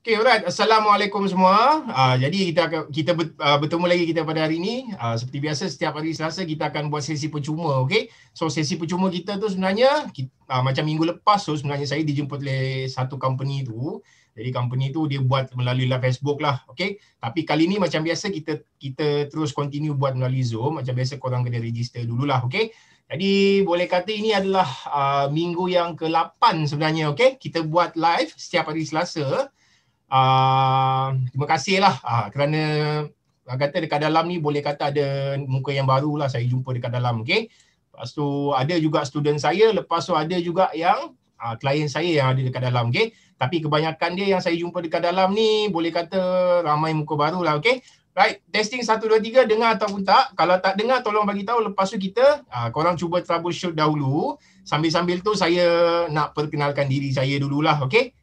Okay, alright. Assalamualaikum semua. Jadi bertemu lagi kita pada hari ini. Seperti biasa, setiap hari Selasa kita akan buat sesi percuma, okay? So, sesi percuma kita tu sebenarnya, macam minggu lepas tu sebenarnya saya dijemput oleh satu company tu. Jadi company tu dia buat melalui live Facebook lah, okay? Tapi kali ni macam biasa kita terus continue buat melalui Zoom. Macam biasa korang kena register dululah, okay? Jadi boleh kata ini adalah minggu yang ke-8 sebenarnya, okay? Kita buat live setiap hari Selasa. Terima kasihlah kerana kata dekat dalam ni boleh kata ada muka yang baru lah saya jumpa dekat dalam, okay? Lepas tu ada juga student saya, lepas tu ada juga yang klien saya yang ada dekat dalam, okay? Tapi kebanyakan dia yang saya jumpa dekat dalam ni boleh kata ramai muka baru lah, okay? Right, testing 1, 2, 3, dengar ataupun tak? Kalau tak dengar tolong bagi tahu, lepas tu kita korang cuba troubleshoot dahulu. Sambil-sambil tu saya nak perkenalkan diri saya dululah, okay?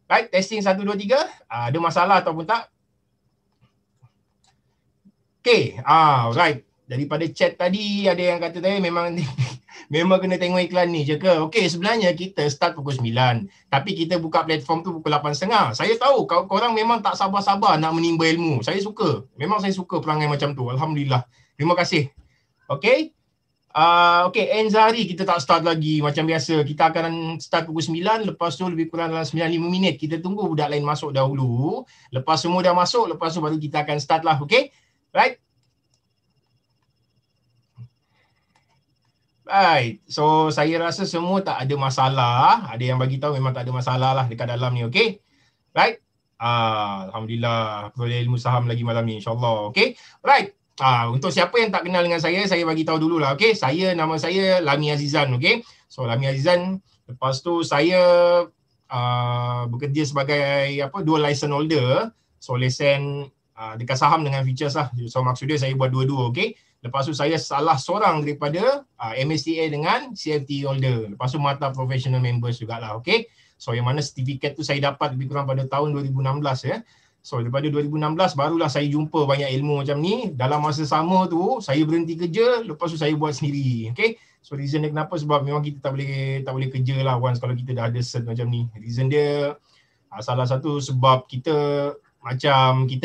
Right, testing 1, 2, 3. Ada masalah ataupun tak? Okay, right. Daripada chat tadi ada yang kata tadi memang memang kena tengok iklan ni je ke? Okay, sebenarnya kita start pukul 9. Tapi kita buka platform tu pukul 8.30. Saya tahu korang memang tak sabar-sabar nak menimba ilmu. Saya suka. Memang saya suka perangai macam tu. Alhamdulillah. Terima kasih. Okay. Okay, Enzari kita tak start lagi macam biasa. Kita akan start pukul 9, lepas tu lebih kurang dalam 95 minit. Kita tunggu budak lain masuk dahulu. Lepas semua dah masuk, lepas tu baru kita akan start lah, okay? Right? Right, so saya rasa semua tak ada masalah. Ada yang bagi tahu memang tak ada masalah lah dekat dalam ni, okay? Right? Alhamdulillah, peroleh ilmu saham lagi malam ni, insyaAllah, okay? Right. Untuk siapa yang tak kenal dengan saya bagi tahu dululah, okay? Nama saya Lami Azizan, okay? So Lami Azizan, lepas tu saya bekerja sebagai dual license holder. So lesen dekat saham dengan futures lah. So maksudnya saya buat dua-dua, okay? Lepas tu saya salah seorang daripada MSTA dengan CFT holder. Lepas tu mata professional members jugalah, okay? So yang mana sertifikat tu saya dapat lebih kurang pada tahun 2016 ya. So daripada 2016 barulah saya jumpa banyak ilmu macam ni. Dalam masa sama tu saya berhenti kerja, lepas tu saya buat sendiri. Okay? So reason dia kenapa, sebab memang kita tak boleh kerja lah once kalau kita dah ada cert macam ni. Reason dia salah satu sebab kita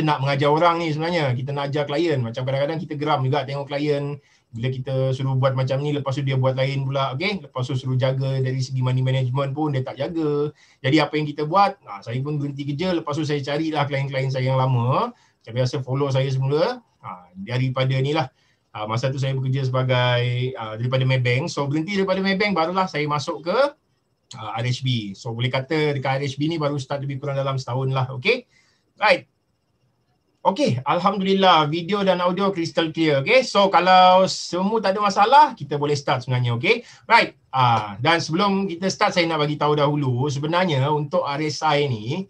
nak mengajar orang ni sebenarnya. Kita nak ajar klien. Macam kadang-kadang kita geram juga tengok klien bila kita suruh buat macam ni, lepas tu dia buat lain pula, okay? Lepas tu suruh jaga dari segi money management pun dia tak jaga. Jadi apa yang kita buat, saya pun berhenti kerja, lepas tu saya carilah klien-klien saya yang lama, macam biasa follow saya semula, daripada ni lah. Masa tu saya bekerja sebagai daripada Maybank, so berhenti daripada Maybank barulah saya masuk ke RHB. So boleh kata dekat RHB ni baru start lebih kurang dalam setahun lah, okay? Right. Okay, Alhamdulillah video dan audio crystal clear. Okay, so kalau semua tak ada masalah, kita boleh start sebenarnya. Okay, right. Dan sebelum kita start, saya nak bagi tahu dahulu sebenarnya untuk RSI ni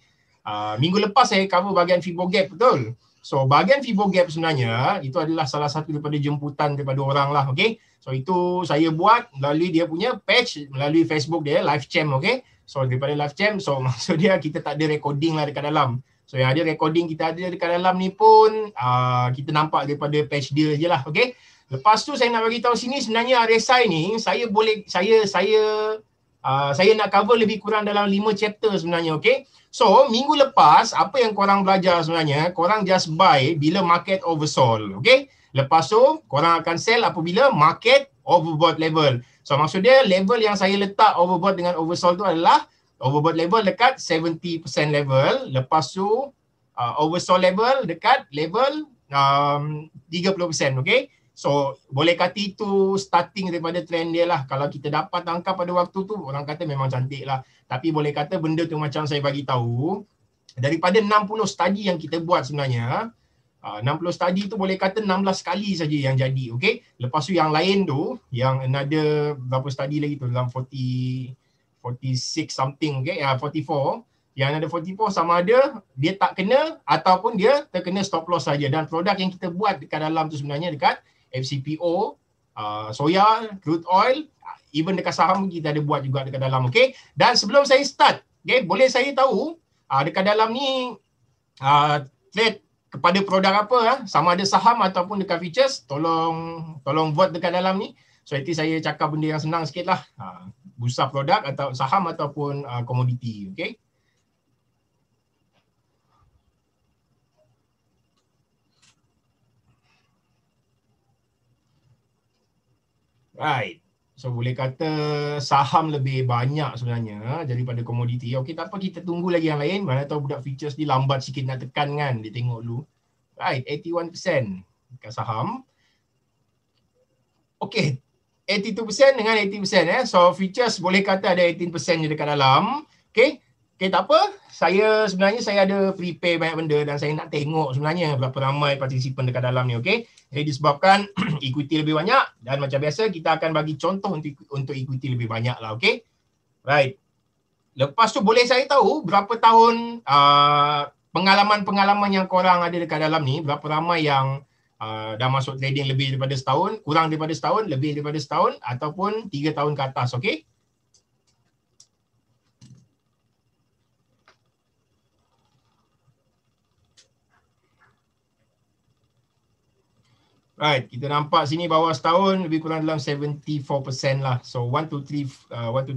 minggu lepas saya cover bahagian Fibo Gap, betul? So bahagian Fibo Gap sebenarnya itu adalah salah satu daripada jemputan daripada orang lah. Okay, so itu saya buat melalui dia punya page, melalui Facebook dia, live chat. Okay, so daripada live chat, so maksud dia kita tak ada recording lah dekat dalam. So yang ada recording kita ada dekat dalam ni pun kita nampak daripada page dia je lah, okay? Lepas tu saya nak bagi tahu sini sebenarnya RSI ni saya nak cover lebih kurang dalam 5 chapter sebenarnya, okay? So minggu lepas apa yang korang belajar sebenarnya, korang just buy bila market oversold, okay? Lepas tu korang akan sell apabila market overbought level. So maksud dia level yang saya letak overbought dengan oversold tu adalah overbought level dekat 70% level, lepas tu oversold level dekat level 30%, okay? So boleh kata itu starting daripada trend dia lah. Kalau kita dapat tangkap pada waktu tu, orang kata memang cantik lah. Tapi boleh kata benda tu macam saya bagi tahu, daripada 60 study yang kita buat sebenarnya, 60 study tu boleh kata 16 kali saja yang jadi, okay? Lepas tu yang lain tu, yang another berapa study lagi tu, dalam 46 something, okay? 44. Yang ada 44 sama ada dia tak kena ataupun dia terkena stop loss saja. Dan produk yang kita buat dekat dalam tu sebenarnya dekat FCPO, soya, crude oil, even dekat saham kita ada buat juga dekat dalam, okay? Dan sebelum saya start, okay, boleh saya tahu dekat dalam ni trade kepada produk apa, sama ada saham ataupun dekat futures, tolong vote dekat dalam ni. So nanti saya cakap benda yang senang sikit lah. Bursa produk atau saham ataupun komoditi, okay? Right. So boleh kata saham lebih banyak sebenarnya daripada komoditi. Okey, tak apa, kita tunggu lagi yang lain. Mana tahu budak futures ni lambat sikit nak tekan kan. Dia tengok dulu. Right, 81% dekat saham. Okey, 82% dengan 80%. So futures boleh kata ada 18% je dekat dalam. Okey. Okey, tak apa. Sebenarnya saya ada prepare banyak benda dan saya nak tengok sebenarnya berapa ramai partisipan dekat dalam ni. Okey. Jadi disebabkan equity lebih banyak dan macam biasa kita akan bagi contoh untuk equity lebih banyak lah. Okey. Right. Lepas tu boleh saya tahu berapa tahun pengalaman-pengalaman yang korang ada dekat dalam ni, berapa ramai yang dah masuk trading lebih daripada setahun, kurang daripada setahun, lebih daripada setahun ataupun 3 tahun ke atas. Okey. Right, kita nampak sini bawah setahun lebih kurang dalam 74% lah. So 1 to 3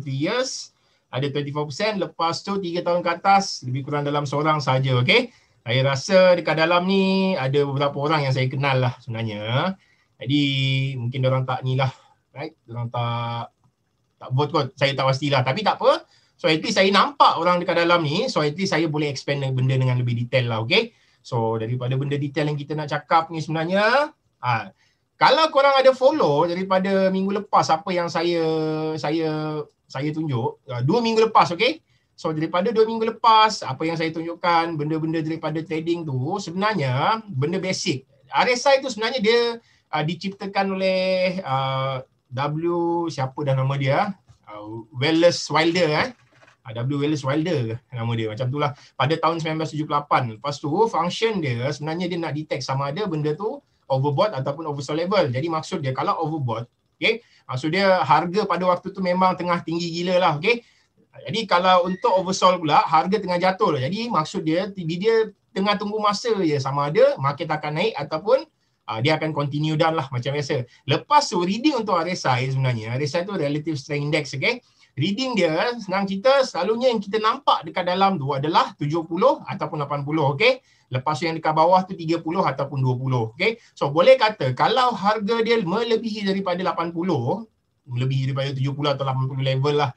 years ada 24%, lepas tu 3 tahun ke atas lebih kurang dalam seorang saja. Okey. Saya rasa dekat dalam ni ada beberapa orang yang saya kenal lah sebenarnya. Jadi mungkin diorang tak ni lah, right? Diorang tak vote kot. Saya tak pastilah, tapi tak apa. So at least saya nampak orang dekat dalam ni, so at least saya boleh expand benda dengan lebih detail lah. Okey. So daripada benda detail yang kita nak cakap ni sebenarnya, kalau korang ada follow daripada minggu lepas apa yang saya tunjuk, 2 minggu lepas, okey. So daripada 2 minggu lepas apa yang saya tunjukkan, benda-benda daripada trading tu sebenarnya benda basic. RSI tu sebenarnya dia diciptakan oleh siapa dah nama dia? Wallace Wilder W. Wallace Wilder nama dia, macam itulah, pada tahun 1978. Lepas tu function dia sebenarnya dia nak detect sama ada benda tu overbought ataupun oversold level. Jadi maksud dia kalau overbought, okey, maksud dia harga pada waktu tu memang tengah tinggi gila lah, okey. Jadi kalau untuk oversold pula harga tengah jatuh lah. Jadi maksud dia tengah tunggu masa je sama ada market akan naik ataupun dia akan continue down lah macam biasa. Lepas tu reading untuk RSI sebenarnya, RSI tu Relative Strength Index, okey. Reading dia senang cerita selalunya yang kita nampak dekat dalam tu adalah 70 ataupun 80, okey. Lepas tu yang dekat bawah tu 30 ataupun 20, okey. So boleh kata kalau harga dia melebihi daripada 80, melebihi daripada 70 atau 80 level lah.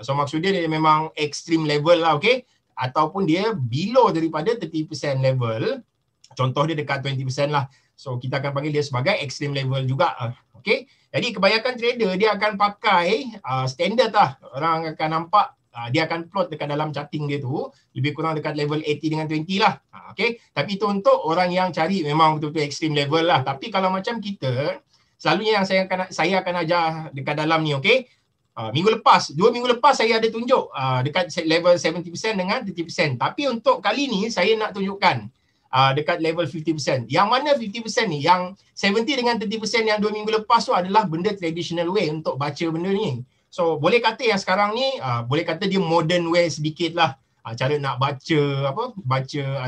So maksud dia memang extreme level lah, okey. Ataupun dia below daripada 30% level. Contoh dia dekat 20% lah. So kita akan panggil dia sebagai extreme level juga. Okey. Jadi kebanyakan trader dia akan pakai standard lah. Orang akan nampak dia akan plot dekat dalam charting dia tu lebih kurang dekat level 80 dengan 20 lah. Okey. Tapi itu untuk orang yang cari memang betul-betul extreme level lah. Tapi kalau macam kita, selalunya yang saya akan ajar dekat dalam ni, okey. Minggu lepas, 2 minggu lepas saya ada tunjuk dekat level 70% dengan 30%. Tapi untuk kali ni saya nak tunjukkan dekat level 50%. Yang mana 50% ni? Yang 70 dengan 30% yang 2 minggu lepas tu adalah benda traditional way untuk baca benda ni. So boleh kata yang sekarang ni boleh kata dia modern way sedikit lah cara nak baca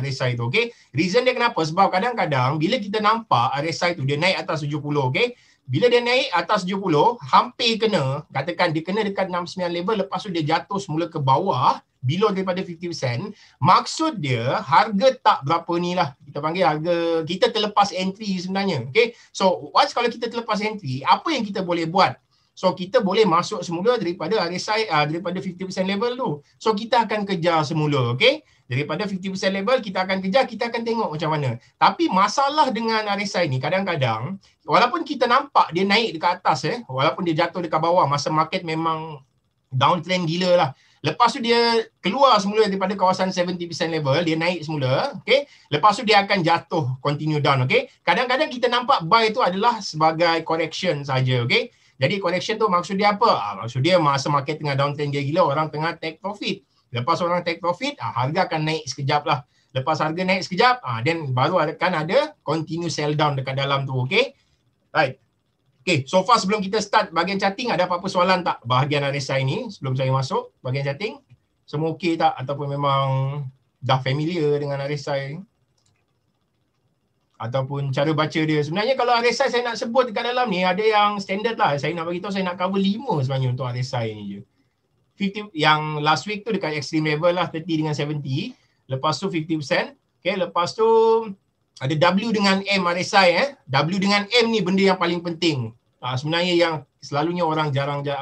RSI tu, okey. Reason dia kenapa? Sebab kadang-kadang bila kita nampak RSI tu dia naik atas 70, okey. Bila dia naik atas 70, hampir kena, katakan dia kena dekat 69 level, lepas tu dia jatuh semula ke bawah, below daripada 50%, maksud dia harga tak berapa ni lah. Kita panggil harga, kita terlepas entry sebenarnya. Okay? So, once kalau kita terlepas entry, apa yang kita boleh buat? So, kita boleh masuk semula daripada RSI, daripada 50% level tu. So, kita akan kejar semula. Okay? Daripada 50% level, kita akan kejar, kita akan tengok macam mana. Tapi masalah dengan RSI ni, kadang-kadang, walaupun kita nampak dia naik dekat atas, walaupun dia jatuh dekat bawah, masa market memang downtrend gila lah. Lepas tu dia keluar semula daripada kawasan 70% level, dia naik semula, okay? Lepas tu dia akan jatuh, continue down, okay? Kadang-kadang kita nampak buy tu adalah sebagai correction saja, okay? Jadi correction tu maksud dia apa? Maksud dia masa market tengah downtrend dia gila, orang tengah take profit. Lepas orang take profit, harga akan naik sekejap lah. Lepas harga naik sekejap, then baru akan ada continue sell down dekat dalam tu, okay? Right. Okay, so far sebelum kita start bahagian charting, ada apa-apa soalan tak bahagian RSI ni sebelum saya masuk bahagian charting? Semua okey tak? Ataupun memang dah familiar dengan RSI? Ataupun cara baca dia? Sebenarnya kalau RSI saya nak sebut dekat dalam ni, ada yang standard lah. Saya nak beritahu, saya nak cover 5 sebenarnya untuk RSI ni je. 50, yang last week tu dekat extreme level lah, 30 dengan 70. Lepas tu 50%. Okay, lepas tu ada W dengan M RSI. W dengan M ni benda yang paling penting. Sebenarnya yang selalunya orang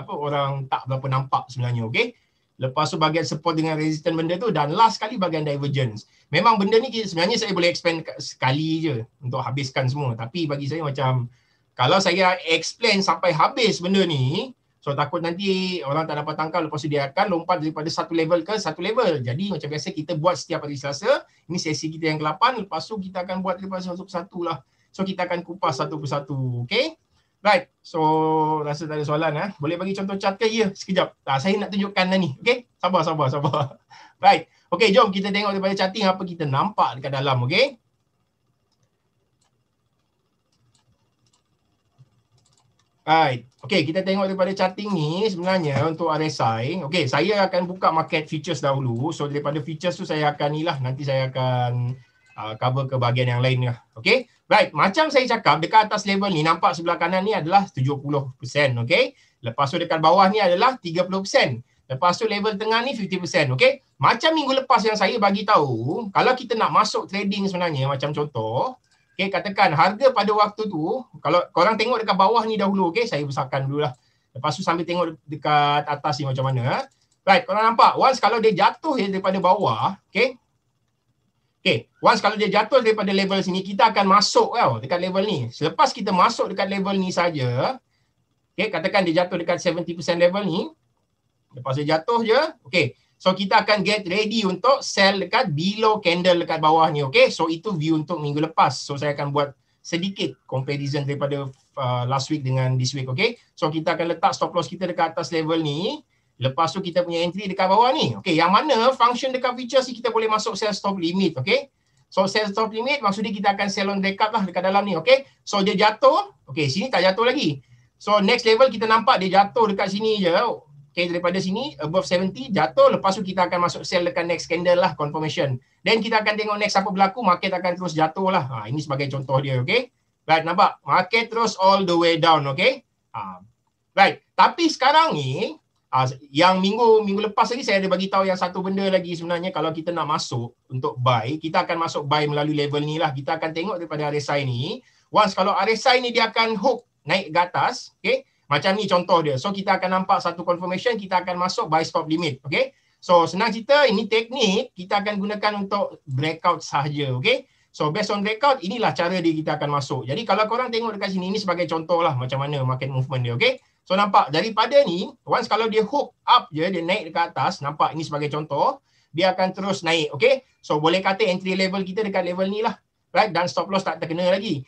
orang tak berapa nampak sebenarnya, okey. Lepas tu bahagian support dengan resistance benda tu, dan last sekali bahagian divergence. Memang benda ni sebenarnya saya boleh expand sekali je untuk habiskan semua, tapi bagi saya macam kalau saya explain sampai habis benda ni, so takut nanti orang tak dapat tangkap, lepas tu dia akan lompat daripada satu level ke satu level. Jadi macam biasa kita buat setiap hari Selasa, ini sesi kita yang ke-8, lepas tu kita akan buat daripada satu persatu lah. So kita akan kupas satu persatu, okey? Right, so rasa tak ada soalan. Boleh bagi contoh chart ke? Ya, sekejap. Saya nak tunjukkan dah ni. Okay, sabar. Right, okay, jom kita tengok daripada charting apa kita nampak dekat dalam. Okay. Right, okay, kita tengok daripada charting ni sebenarnya untuk RSI. Okay, saya akan buka market futures dahulu. So daripada futures tu saya akan ni lah. Nanti saya akan cover ke bahagian yang lain lah. Okay. Right, macam saya cakap dekat atas level ni nampak sebelah kanan ni adalah 70%, okay. Lepas tu dekat bawah ni adalah 30%. Lepas tu level tengah ni 50%, okay. Macam minggu lepas yang saya bagi tahu, kalau kita nak masuk trading sebenarnya macam contoh, okay, katakan harga pada waktu tu, kalau korang tengok dekat bawah ni dahulu, okay, saya besarkan dululah. Lepas tu sambil tengok dekat atas ni macam mana. Right, korang nampak, once kalau dia jatuh daripada bawah, okay. Okay, once kalau dia jatuh daripada level sini, kita akan masuk tau dekat level ni. Selepas kita masuk dekat level ni saja, okay, katakan dia jatuh dekat 70% level ni, lepas dia jatuh je, okay, so kita akan get ready untuk sell dekat below candle dekat bawah ni, okay. So itu view untuk minggu lepas. So saya akan buat sedikit comparison daripada last week dengan this week, okay. So kita akan letak stop loss kita dekat atas level ni. Lepas tu kita punya entry dekat bawah ni. Okay, yang mana function dekat futures ni kita boleh masuk sell stop limit, okay. So sell stop limit maksudnya kita akan sell on breakout lah dekat dalam ni, okay. So dia jatuh, okay, sini tak jatuh lagi. So next level kita nampak dia jatuh dekat sini je. Okay, daripada sini above 70 jatuh, lepas tu kita akan masuk sell dekat next candle lah, confirmation. Then kita akan tengok next apa berlaku, market akan terus jatuh lah. Ini sebagai contoh dia, okay. Right, nampak? Market terus all the way down, okay. Right, tapi sekarang ni yang minggu lepas lagi saya ada bagi tahu yang satu benda lagi sebenarnya. Kalau kita nak masuk untuk buy, kita akan masuk buy melalui level ni lah. Kita akan tengok daripada RSI ni. Once kalau RSI ni dia akan hook naik ke atas, okay, macam ni contoh dia. So kita akan nampak satu confirmation, kita akan masuk buy stop limit, okay. So senang cerita, ini teknik kita akan gunakan untuk breakout sahaja, okay. So based on breakout, inilah cara dia kita akan masuk. Jadi kalau korang tengok dekat sini, ini sebagai contoh lah macam mana market movement dia, okay. So nampak daripada ni, once kalau dia hook up je, dia naik dekat atas, nampak ini sebagai contoh, dia akan terus naik, okay. So boleh kata entry level kita dekat level ni lah, right, dan stop loss tak terkena lagi,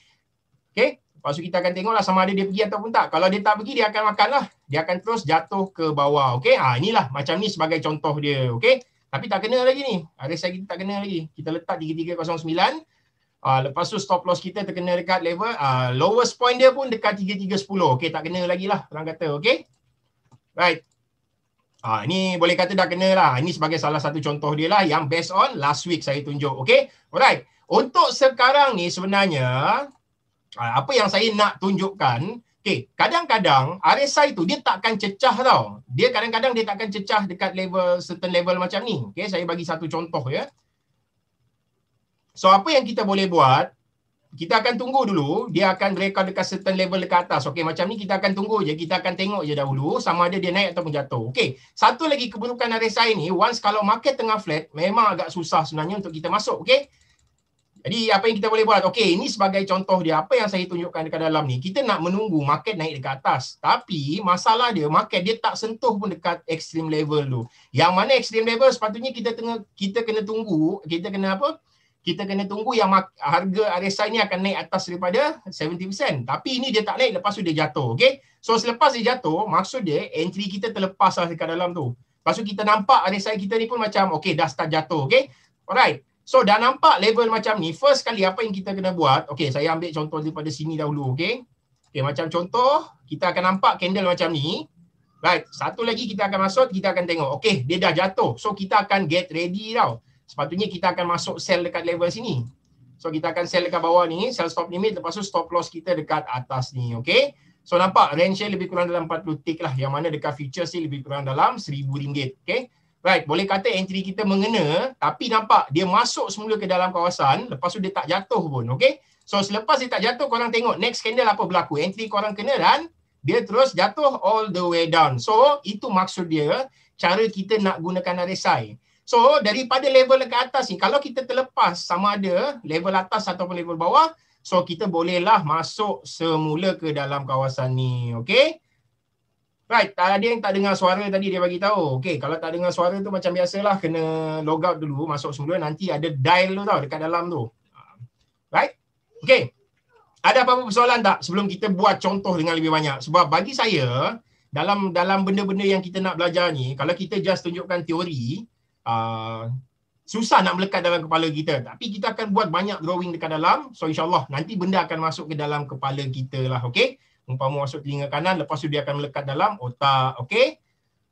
okay. Lepas tu kita akan tengoklah sama ada dia pergi ataupun tak. Kalau dia tak pergi, dia akan makan lah, dia akan terus jatuh ke bawah, okay. Inilah macam ni sebagai contoh dia, okay. Tapi tak kena lagi ni, RSI kita tak kena lagi, kita letak 3309. Lepas tu stop loss kita terkena dekat level lowest point dia pun dekat 3310. Okey, tak kena lagi lah orang kata, okey. Right. Ini boleh kata dah kena lah. Ini sebagai salah satu contoh dia lah yang based on last week saya tunjuk, okey. Alright. Untuk sekarang ni sebenarnya apa yang saya nak tunjukkan, okey, kadang-kadang RSI tu dia takkan cecah tau. Dia kadang-kadang dia takkan cecah dekat level certain level macam ni. Okey, saya bagi satu contoh ya. So apa yang kita boleh buat, kita akan tunggu dulu, dia akan breakout dekat certain level dekat atas. Okey, macam ni kita akan tunggu je, kita akan tengok je dahulu sama ada dia naik ataupun jatuh. Okey, satu lagi keburukan RSI ni, once kalau market tengah flat, memang agak susah sebenarnya untuk kita masuk, okey. Jadi apa yang kita boleh buat? Okey, ini sebagai contoh dia, apa yang saya tunjukkan dekat dalam ni, kita nak menunggu market naik dekat atas. Tapi masalah dia, market dia tak sentuh pun dekat extreme level tu. Yang mana extreme level sepatutnya kita kena tunggu, kita kena apa? Kita kena tunggu yang harga RSI ni akan naik atas daripada 70%. Tapi ini dia tak naik, lepas tu dia jatuh. Okay? So selepas dia jatuh, maksud dia entry kita terlepas lah dekat dalam tu. Lepas tu kita nampak RSI kita ni pun macam okay, dah start jatuh. Okay? Alright. So dah nampak level macam ni. First kali apa yang kita kena buat, okay, saya ambil contoh daripada sini dahulu. Okay? Okay, macam contoh, kita akan nampak candle macam ni. Right. Satu lagi kita akan masuk, kita akan tengok. Okay, dia dah jatuh. So kita akan get ready tau. Sepatutnya kita akan masuk sell dekat level sini. So kita akan sell dekat bawah ni, sell stop limit, lepas tu stop loss kita dekat atas ni, okay. So nampak range lebih kurang dalam 40 tick lah, yang mana dekat futures ni lebih kurang dalam RM1,000, okay. Right, boleh kata entry kita mengena, tapi nampak dia masuk semula ke dalam kawasan, lepas tu dia tak jatuh pun, okay. So selepas dia tak jatuh, korang tengok next candle apa berlaku, entry korang kena dan dia terus jatuh all the way down. So itu maksud dia cara kita nak gunakan RSI. So daripada level ke atas ni, kalau kita terlepas sama ada level atas ataupun level bawah, so kita bolehlah masuk semula ke dalam kawasan ni. Okay? Right, ada yang tak dengar suara tadi dia bagi tahu. Okay, kalau tak dengar suara tu macam biasalah, kena log out dulu, masuk semula, nanti ada dial tu tau dekat dalam tu. Right? Okay. Ada apa-apa persoalan tak sebelum kita buat contoh dengan lebih banyak? Sebab bagi saya, dalam benda-benda yang kita nak belajar ni, kalau kita just tunjukkan teori, susah nak melekat dalam kepala kita. Tapi kita akan buat banyak drawing dekat dalam. So insyaAllah nanti benda akan masuk ke dalam kepala kita lah. Okay? Umpama masuk telinga kanan, lepas tu dia akan melekat dalam otak. Okay?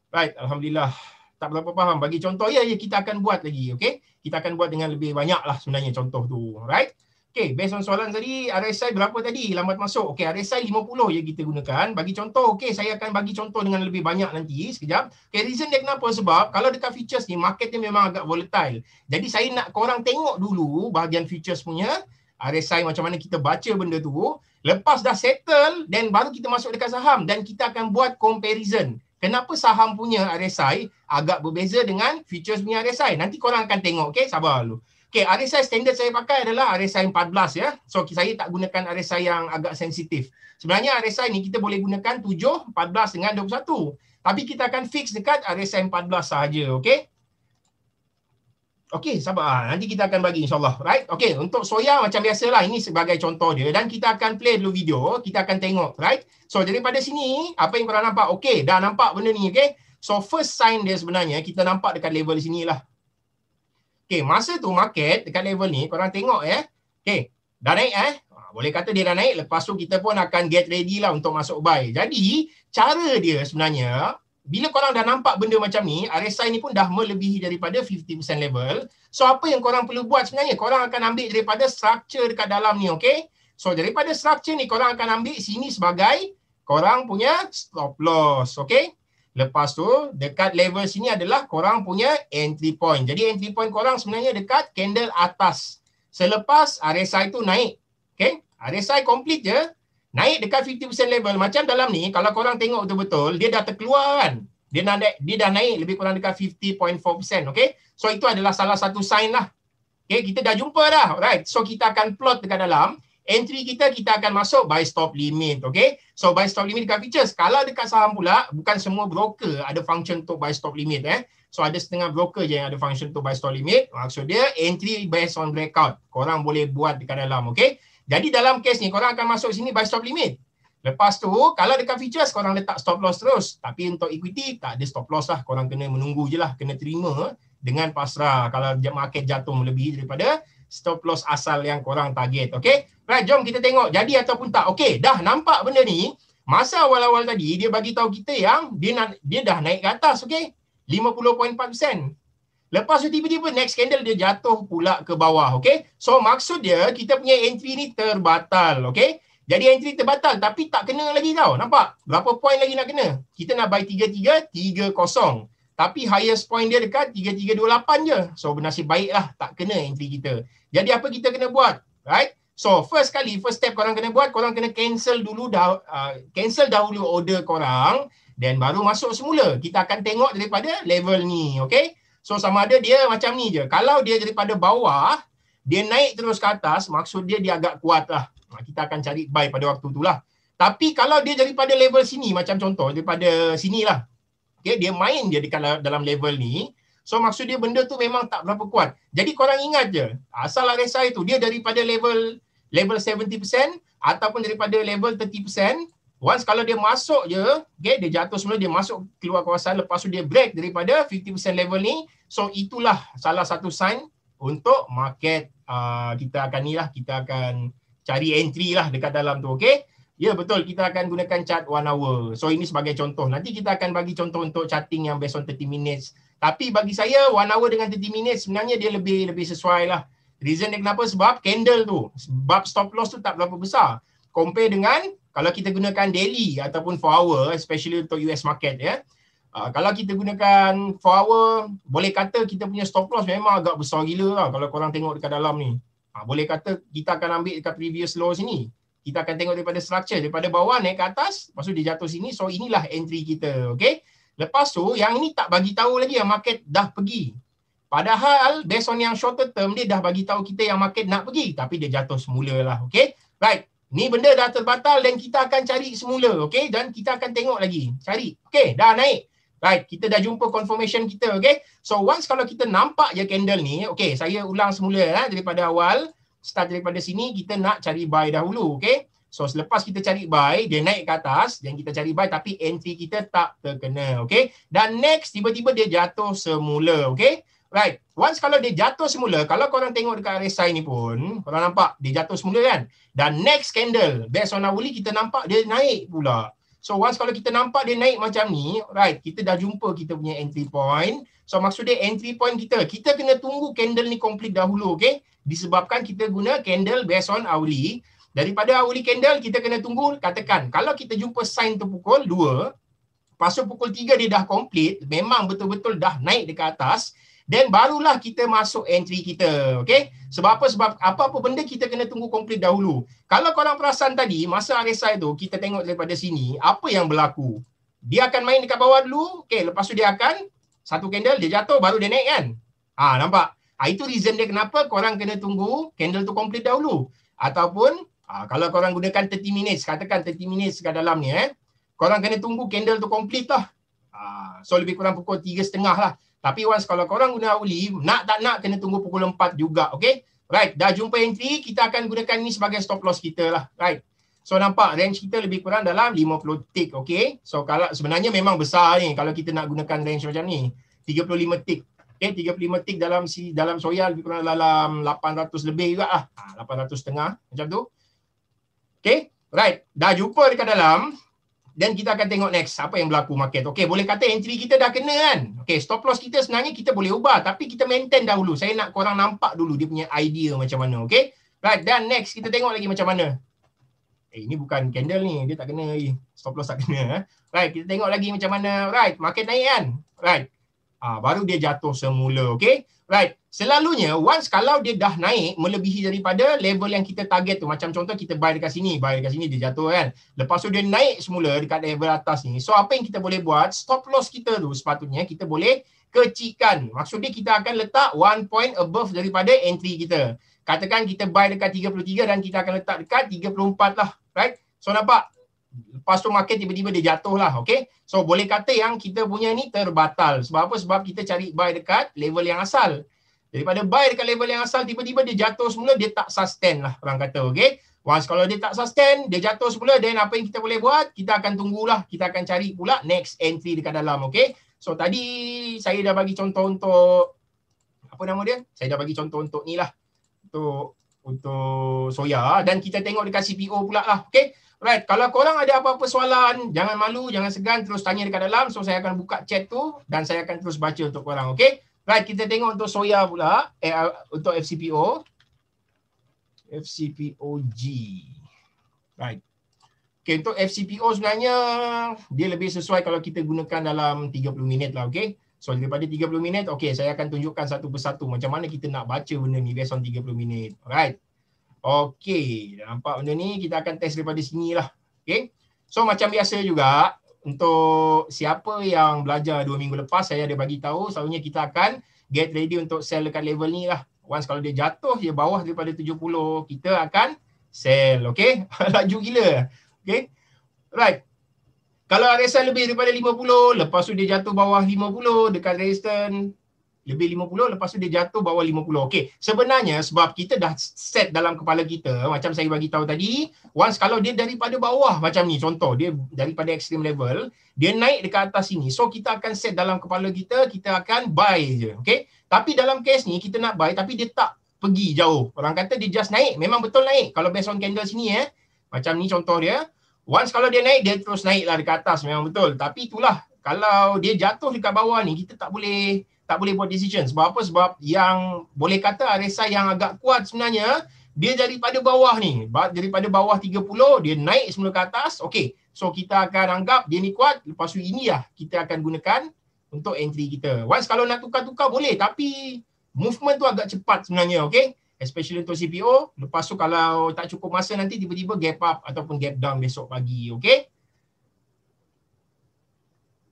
Right, Alhamdulillah. Tak berapa faham. Bagi contoh, ya kita akan buat lagi. Okay? Kita akan buat dengan lebih banyak lah sebenarnya contoh tu. Right? Okay, based on soalan tadi, RSI berapa tadi lambat masuk? Okay, RSI 50 je kita gunakan. Bagi contoh, okay, saya akan bagi contoh dengan lebih banyak nanti. Sekejap. Okay, reason dia kenapa? Sebab kalau dekat features ni, market dia memang agak volatile. Jadi saya nak korang tengok dulu bahagian features punya, RSI macam mana kita baca benda tu. Lepas dah settle, then baru kita masuk dekat saham. Dan kita akan buat comparison. Kenapa saham punya RSI agak berbeza dengan features punya RSI? Nanti korang akan tengok, okay? Sabar dulu. Okay, RSI standard saya pakai adalah RSI 14 ya. So saya tak gunakan RSI yang agak sensitif. Sebenarnya RSI ni kita boleh gunakan 7, 14 dengan 21. Tapi kita akan fix dekat RSI 14 sahaja, okay? Okay, sabar. Nanti kita akan bagi insyaAllah. Right? Okay, untuk soya macam biasalah. Ini sebagai contoh dia. Dan kita akan play dulu video. Kita akan tengok. Right? So daripada sini, apa yang korang nampak? Okay, dah nampak benda ni. Okay? So first sign dia sebenarnya, kita nampak dekat level sini lah. Okay, masa tu market dekat level ni, korang tengok okay, dah naik boleh kata dia dah naik, lepas tu kita pun akan get ready lah untuk masuk buy. Jadi, cara dia sebenarnya, bila korang dah nampak benda macam ni, RSI ni pun dah melebihi daripada 50% level. So, apa yang korang perlu buat sebenarnya? Korang akan ambil daripada structure dekat dalam ni, okay? So, daripada structure ni, korang akan ambil sini sebagai korang punya stop loss, okay? Lepas tu, dekat level sini adalah korang punya entry point. Jadi, entry point korang sebenarnya dekat candle atas. Selepas RSI tu naik. Okay? RSI complete je. Naik dekat 50% level. Macam dalam ni, kalau korang tengok betul-betul, dia dah terkeluar kan. Dia dah naik lebih kurang dekat 50.4%. Okay? So, itu adalah salah satu sign lah. Okay? Kita dah jumpa dah. Alright. So, kita akan plot dekat dalam. Entry kita akan masuk buy stop limit. Okay? So, buy stop limit dekat features. Kalau dekat saham pula, bukan semua broker ada function untuk buy stop limit. So, ada setengah broker je yang ada function untuk buy stop limit. Maksud dia, entry based on breakout. Korang boleh buat dekat dalam. Okay? Jadi, dalam case ni, korang akan masuk sini buy stop limit. Lepas tu, kalau dekat features, korang letak stop loss terus. Tapi untuk equity, tak ada stop loss lah. Korang kena menunggu je lah. Kena terima dengan pasrah. Kalau market jatuh melebihi daripada stop loss asal yang korang target. Okay? Right, jom kita tengok jadi ataupun tak. Okay, dah nampak benda ni. Masa awal-awal tadi, dia bagi tahu kita yang dia dah naik ke atas. Okay? 50.4%. Lepas tu tiba-tiba next candle dia jatuh pula ke bawah. Okay? So maksud dia, kita punya entry ni terbatal. Okay? Jadi entry terbatal tapi tak kena lagi tau. Nampak? Berapa point lagi nak kena? Kita nak buy 3330. Tapi highest point dia dekat 3328 je. So bernasib baik lah tak kena entry kita. Jadi apa kita kena buat? Right? So first step korang kena buat, korang kena cancel dahulu order korang. Dan baru masuk semula. Kita akan tengok daripada level ni. Okay? So sama ada dia macam ni je. Kalau dia daripada bawah, dia naik terus ke atas, maksud dia agak kuat lah. Kita akan cari buy pada waktu tu lah. Tapi kalau dia daripada level sini, macam contoh, daripada sini lah. Okay, dia main je dekat dalam level ni. So maksud dia benda tu memang tak berapa kuat. Jadi korang ingat je, asal RSI tu dia daripada level 70% ataupun daripada level 30%. Once kalau dia masuk je, okay, dia jatuh semula, dia masuk keluar kawasan, lepas tu dia break daripada 50% level ni. So itulah salah satu sign untuk market kita akan cari entry lah dekat dalam tu. Okay. Ya betul, kita akan gunakan chart 1 hour. So ini sebagai contoh. Nanti kita akan bagi contoh untuk charting yang based on 30 minutes. Tapi bagi saya 1 hour dengan 30 minutes sebenarnya dia lebih sesuai lah. Reason dia kenapa? Sebab candle tu, sebab stop loss tu tak berapa besar. Compare dengan kalau kita gunakan daily ataupun 4 hour, especially untuk US market ya. Kalau kita gunakan 4 hour, boleh kata kita punya stop loss memang agak besar gila lah kalau korang tengok dekat dalam ni. Boleh kata kita akan ambil dekat previous low sini. Kita akan tengok daripada structure, daripada bawah naik ke atas, lepas tu dia jatuh sini. So inilah entry kita, okay? Lepas tu yang ini tak bagi tahu lagi yang market dah pergi. Padahal based on yang shorter term dia dah bagi tahu kita yang market nak pergi, tapi dia jatuh semula lah, okay? Right. Ni benda dah terbatal dan kita akan cari semula, okay? Dan kita akan tengok lagi, cari. Okay, dah naik. Right, kita dah jumpa confirmation kita, okay? So once kalau kita nampak je candle ni, okay, saya ulang semula daripada awal. Start daripada sini, kita nak cari buy dahulu, okay? So selepas kita cari buy, dia naik ke atas dan kita cari buy tapi entry kita tak terkena, okay? Dan next, tiba-tiba dia jatuh semula, okay? Right, once kalau dia jatuh semula, kalau korang tengok dekat RSI ni pun, korang nampak dia jatuh semula kan? Dan next candle, based on hourly, kita nampak dia naik pula. So once kalau kita nampak dia naik macam ni, right, kita dah jumpa kita punya entry point. So maksud dia entry point kita kena tunggu candle ni complete dahulu, okay? Disebabkan kita guna candle based on hourly. Daripada hourly candle, kita kena tunggu, katakan, kalau kita jumpa sign tu pukul 2, lepas tu pukul 3 dia dah complete, memang betul-betul dah naik dekat atas, then barulah kita masuk entry kita, okay? Sebab apa? Sebab apa-apa benda kita kena tunggu complete dahulu. Kalau korang perasan tadi, masa RSI tu, kita tengok daripada sini, apa yang berlaku? Dia akan main dekat bawah dulu, okay, lepas tu dia akan, satu candle, dia jatuh, baru dia naik kan? Nampak? Itu reason dia kenapa korang kena tunggu candle tu complete dahulu. Ataupun, kalau korang gunakan 30 minutes, katakan 30 minutes kat dalam ni, korang kena tunggu candle tu complete lah. So lebih kurang pukul 3.30 lah. Tapi once kalau korang guna hourly, nak tak nak kena tunggu pukul 4 juga, okay? Right, dah jumpa entry, kita akan gunakan ni sebagai stop loss kita lah, right? So nampak range kita lebih kurang dalam 50 tick, okay? So kalau sebenarnya memang besar ni kalau kita nak gunakan range macam ni, 35 tick. Okay, 35 tick dalam soya lebih kurang dalam 800 lebih juga lah. 800 setengah macam tu. Okay, right. Dah jumpa dekat dalam. Dan kita akan tengok next apa yang berlaku market. Okay, boleh kata entry kita dah kena kan. Okay, stop loss kita sebenarnya kita boleh ubah. Tapi kita maintain dahulu. Saya nak korang nampak dulu dia punya idea macam mana. Okay, right. Dan next kita tengok lagi macam mana. Ini bukan candle ni. Dia tak kena lagi. Stop loss tak kena. Right, kita tengok lagi macam mana. Right, market naik kan. Right. Baru dia jatuh semula, okay? Right, selalunya once kalau dia dah naik melebihi daripada level yang kita target tu, macam contoh kita buy dekat sini dia jatuh kan. Lepas tu dia naik semula dekat level atas ni. So apa yang kita boleh buat, stop loss kita tu sepatutnya kita boleh kecilkan. Maksudnya kita akan letak 1 point above daripada entry kita. Katakan kita buy dekat 33 dan kita akan letak dekat 34 lah, right? So nampak? Lepas tu market tiba-tiba dia jatuh lah, okay? So boleh kata yang kita punya ni terbatal. Sebab apa? Sebab kita cari buy dekat level yang asal. Daripada buy dekat level yang asal, tiba-tiba dia jatuh semula, dia tak sustain lah orang kata, okay? Once kalau dia tak sustain, dia jatuh semula, then apa yang kita boleh buat? Kita akan tunggulah, kita akan cari pula next entry dekat dalam, okay? So tadi saya dah bagi contoh untuk, apa nama dia? Saya dah bagi contoh untuk ni lah. Untuk soya, dan kita tengok dekat CPO pula lah, okay? Right, kalau korang ada apa-apa soalan, jangan malu, jangan segan, terus tanya dekat dalam. So saya akan buka chat tu dan saya akan terus baca untuk korang, okay? Right, kita tengok untuk soya pula, untuk FCPO. FCPOG. Right. Okay, untuk FCPO sebenarnya dia lebih sesuai kalau kita gunakan dalam 30 minit lah, okay? So daripada 30 minit, okay, saya akan tunjukkan satu persatu macam mana kita nak baca benda ni based on 30 minit. Alright. Okey, nampak benda ni, kita akan test daripada sini lah. Okay. So macam biasa juga, untuk siapa yang belajar 2 minggu lepas, saya ada bagi tahu, selalunya kita akan get ready untuk sell dekat level ni lah. Once kalau dia jatuh, dia bawah daripada 70, kita akan sell. Okay, laju gila. Okay, right. Kalau RSI lebih daripada 50, lepas tu dia jatuh bawah 50, dekat resistance, lebih 50, lepas tu dia jatuh bawah 50. Okey, sebenarnya sebab kita dah set dalam kepala kita, macam saya bagi tahu tadi, once kalau dia daripada bawah macam ni, contoh dia daripada extreme level, dia naik dekat atas sini. So kita akan set dalam kepala kita, kita akan buy je. Okey. Tapi dalam case ni kita nak buy tapi dia tak pergi jauh. Orang kata dia just naik, memang betul naik. Kalau based on candle sini macam ni contoh dia. Once kalau dia naik, dia terus naik lah dekat atas, memang betul. Tapi itulah, kalau dia jatuh dekat bawah ni, kita tak boleh buat decision. Sebab apa? Sebab yang boleh kata RSI yang agak kuat sebenarnya, dia daripada bawah ni. Daripada bawah 30, dia naik semula ke atas. Okey, so kita akan anggap dia ni kuat. Lepas tu inilah kita akan gunakan untuk entry kita. Once kalau nak tukar-tukar boleh, tapi movement tu agak cepat sebenarnya, okey? Especially untuk CPO. Lepas tu kalau tak cukup masa nanti tiba-tiba gap up ataupun gap down besok pagi. Okay?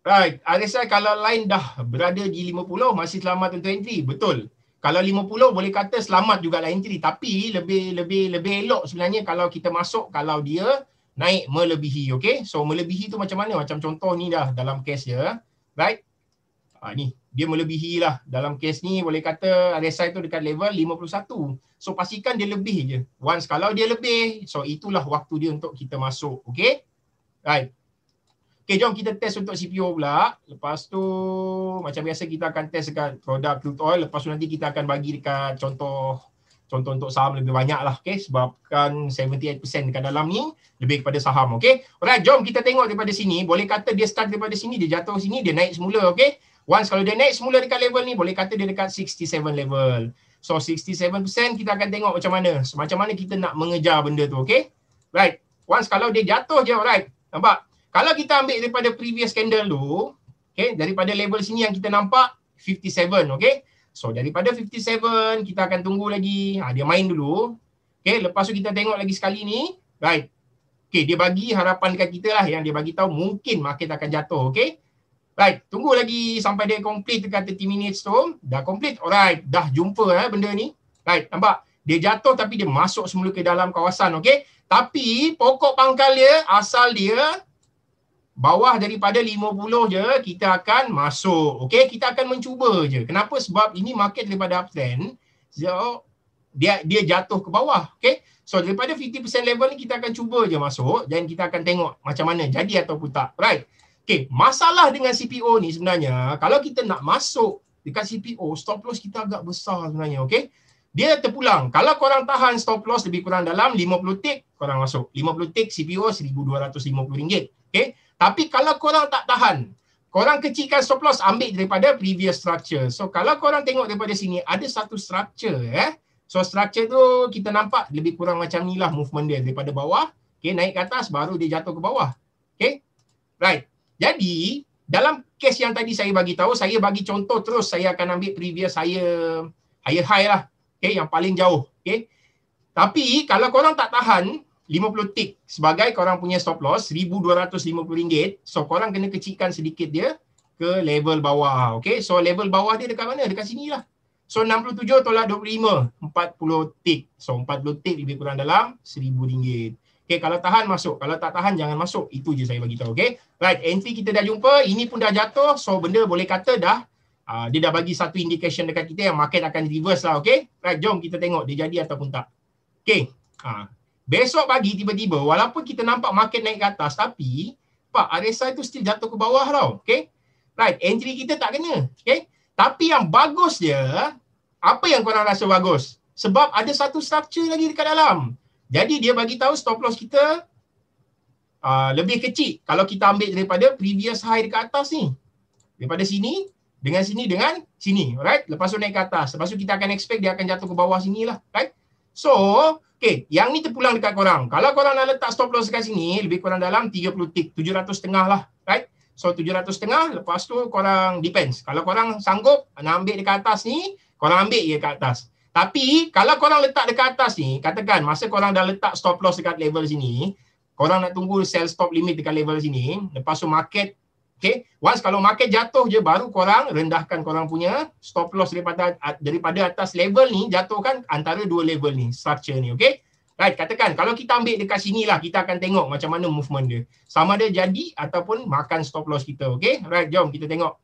Right. RSI kalau line dah berada di 50 masih selamat untuk entry. Betul. Kalau 50 boleh kata selamat juga lah entry. Tapi lebih elok sebenarnya kalau kita masuk kalau dia naik melebihi. Okay? So melebihi tu macam mana? Macam contoh ni dah dalam case dia. Right? Ni dia melebihi lah. Dalam kes ni boleh kata RSI tu dekat level 51. So pastikan dia lebih je. Once kalau dia lebih, so itulah waktu dia untuk kita masuk. Okay? Right. Okay, jom kita test untuk CPO pula. Lepas tu macam biasa kita akan test dekat produk crude oil. Lepas tu nanti kita akan bagi dekat contoh untuk saham lebih banyak lah. Okay? Sebabkan 78% dekat dalam ni lebih kepada saham. Okay? Alright, jom kita tengok daripada sini. Boleh kata dia start daripada sini, dia jatuh sini, dia naik semula. Okay? Once kalau dia naik semula dekat level ni, boleh kata dia dekat 67 level. So 67% kita akan tengok macam mana. So, macam mana kita nak mengejar benda tu. Okay? Right. Once kalau dia jatuh je, alright. Nampak? Kalau kita ambil daripada previous candle tu, okay, daripada level sini yang kita nampak, 57. Okay? So daripada 57, kita akan tunggu lagi. Dia main dulu. Okay, lepas tu kita tengok lagi sekali ni. Right. Okay, dia bagi harapan dekat kita lah yang dia bagi tahu mungkin market akan jatuh. Okay? Right, tunggu lagi sampai dia complete dekat 30 minutes tu. Dah complete, alright. Dah jumpa benda ni. Right, nampak? Dia jatuh tapi dia masuk semula ke dalam kawasan, okay? Tapi pokok pangkal dia, asal dia bawah daripada 50 je, kita akan masuk. Okay, kita akan mencuba je. Kenapa? Sebab ini market daripada uptrend. So, dia jatuh ke bawah. Okay, so daripada 50% level ni kita akan cuba je masuk dan kita akan tengok macam mana jadi ataupun tak. Right. Okay, masalah dengan CPO ni sebenarnya, kalau kita nak masuk dekat CPO, stop loss kita agak besar sebenarnya, okay? Dia terpulang. Kalau korang tahan stop loss lebih kurang dalam 50 tick, korang masuk. 50 tick CPO RM1,250, okay? Tapi kalau korang tak tahan, korang kecilkan stop loss, ambil daripada previous structure. So, kalau korang tengok daripada sini, ada satu structure, So, structure tu kita nampak lebih kurang macam ni lah movement dia. Daripada bawah, okay, naik ke atas, baru dia jatuh ke bawah. Okay? Right. Jadi, dalam kes yang tadi saya bagi tahu, saya bagi contoh terus, saya akan ambil previous higher high lah. Okay, yang paling jauh. Okay. Tapi, kalau korang tak tahan 50 tick sebagai korang punya stop loss, RM1,250, so korang kena kecilkan sedikit dia ke level bawah. Okay, so level bawah dia dekat mana? Dekat sini lah. So, 67 tolak 25, 40 tick. So, 40 tick lebih kurang dalam RM1,000. Okay, kalau tahan masuk. Kalau tak tahan jangan masuk. Itu je saya bagi tahu. Okay. Right, entry kita dah jumpa. Ini pun dah jatuh. So benda boleh kata dah dia dah bagi satu indication dekat kita yang market akan reverse lah. Okay. Right, jom kita tengok dia jadi ataupun tak. Okay. Besok pagi tiba-tiba walaupun kita nampak market naik ke atas, tapi Pak, RSI tu still jatuh ke bawah tau. Okay. Right, entry kita tak kena. Okay. Tapi yang bagus dia, apa yang korang rasa bagus? Sebab ada satu structure lagi dekat dalam. Jadi dia bagi tahu stop loss kita lebih kecil kalau kita ambil daripada previous high dekat atas ni. Daripada sini, dengan sini. Alright? Lepas tu naik ke atas. Lepas tu kita akan expect dia akan jatuh ke bawah sini lah. Right? So, okay. Yang ni terpulang dekat korang. Kalau korang nak letak stop loss dekat sini, lebih kurang dalam 30 tick. 700 setengah lah. Right? So, 700 setengah. Lepas tu korang depends. Kalau korang sanggup nak ambil dekat atas ni, korang ambil je dekat atas. Tapi kalau korang letak dekat atas ni, katakan masa korang dah letak stop loss dekat level sini, korang nak tunggu sell stop limit dekat level sini, lepas tu market, okay, once kalau market jatuh je, baru korang rendahkan korang punya stop loss daripada atas level ni, jatuhkan antara dua level ni, structure ni, okay. Right, katakan kalau kita ambil dekat sini lah, kita akan tengok macam mana movement dia. Sama dia jadi ataupun makan stop loss kita, okay. Right, jom kita tengok.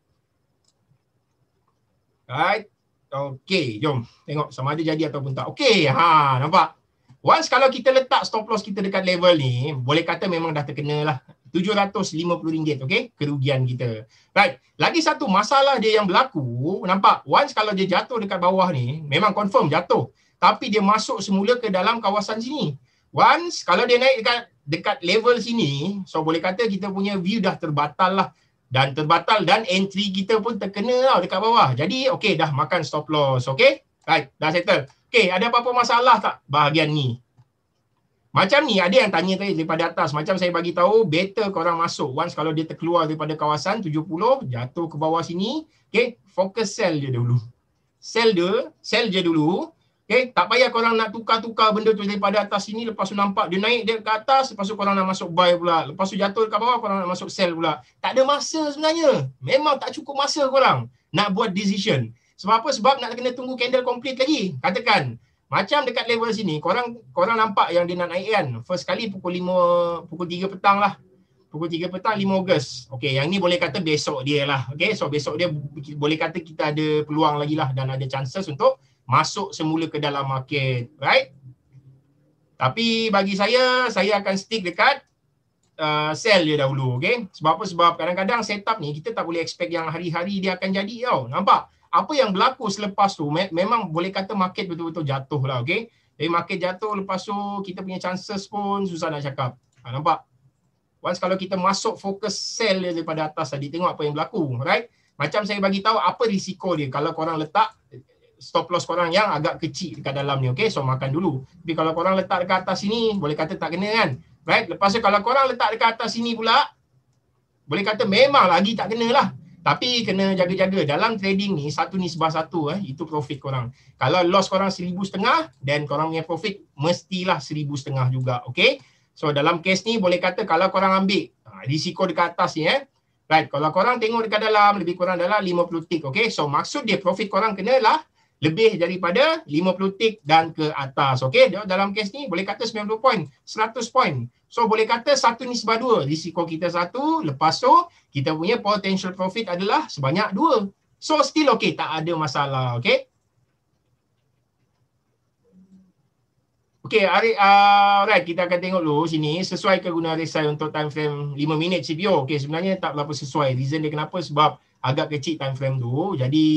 Right. Okey, jom tengok sama ada jadi ataupun tak. Okey, nampak? Once kalau kita letak stop loss kita dekat level ni, boleh kata memang dah terkena lah. RM750, okey, kerugian kita. Right, lagi satu masalah dia yang berlaku, nampak? Once kalau dia jatuh dekat bawah ni, memang confirm jatuh. Tapi dia masuk semula ke dalam kawasan sini. Once kalau dia naik dekat level sini, so boleh kata kita punya view dah terbatal lah. Dan terbatal dan entry kita pun terkena tau dekat bawah. Jadi okey, dah makan stop loss. Okey? Right, dah settle. Okey, ada apa-apa masalah tak bahagian ni? Macam ni ada yang tanya tadi daripada atas. Macam saya bagi tahu, better korang masuk. Once kalau dia terkeluar daripada kawasan 70, jatuh ke bawah sini. Okey, fokus sell je dulu. Sell je dulu. Okay, tak payah korang nak tukar-tukar benda tu daripada atas sini, lepas tu nampak dia naik dia ke atas, lepas tu korang nak masuk buy pula, lepas tu jatuh dekat bawah korang nak masuk sell pula. Tak ada masa sebenarnya. Memang tak cukup masa korang nak buat decision. Sebab apa? Sebab nak kena tunggu candle complete lagi. Katakan macam dekat level sini, korang nampak yang dia nak naik kan. First kali pukul 3 petang lah. Pukul 3 petang 5 Ogos. Okay, yang ni boleh kata besok dia lah. Okay, so besok dia boleh kata kita ada peluang lagi lah dan ada chances untuk masuk semula ke dalam market, right? Tapi bagi saya akan stick dekat sell je dahulu, okay? Sebab apa? Sebab kadang-kadang setup ni kita tak boleh expect yang hari-hari dia akan jadi tau. Nampak? Apa yang berlaku selepas tu memang boleh kata market betul-betul jatuh lah, okay? Jadi market jatuh, lepas tu kita punya chances pun susah nak cakap. Nampak? Once kalau kita masuk fokus sell dia daripada atas tadi, tengok apa yang berlaku, right? Macam saya bagi tahu apa risiko dia kalau korang letak stop loss korang yang agak kecil dekat dalam ni, okay? So makan dulu. Tapi kalau korang letak dekat atas sini, boleh kata tak kena kan? Right? Lepas tu kalau korang letak dekat atas sini pula, boleh kata memang lagi tak kena lah. Tapi kena jaga-jaga. Dalam trading ni, 1:1, itu profit korang. Kalau loss korang 1,500, then korang punya profit mestilah 1,500 juga, okay? So dalam case ni, boleh kata kalau korang ambil risiko dekat atas ni, right? Kalau korang tengok dekat dalam, lebih kurang dalam 50 tick, okay? So maksud dia profit korang kenalah lebih daripada 50 tick dan ke atas. Okey, dalam kes ni boleh kata 90 poin, 100 poin. So boleh kata 1:2. Risiko kita 1, lepas tu kita punya potential profit adalah sebanyak 2. So still okey, tak ada masalah, okey? Okey, right, kita akan tengok dulu sini sesuai ke guna RSI untuk time frame 5 minit CPO. Okey, sebenarnya tak berapa sesuai. Reason dia kenapa? Sebab agak kecil time frame tu. Jadi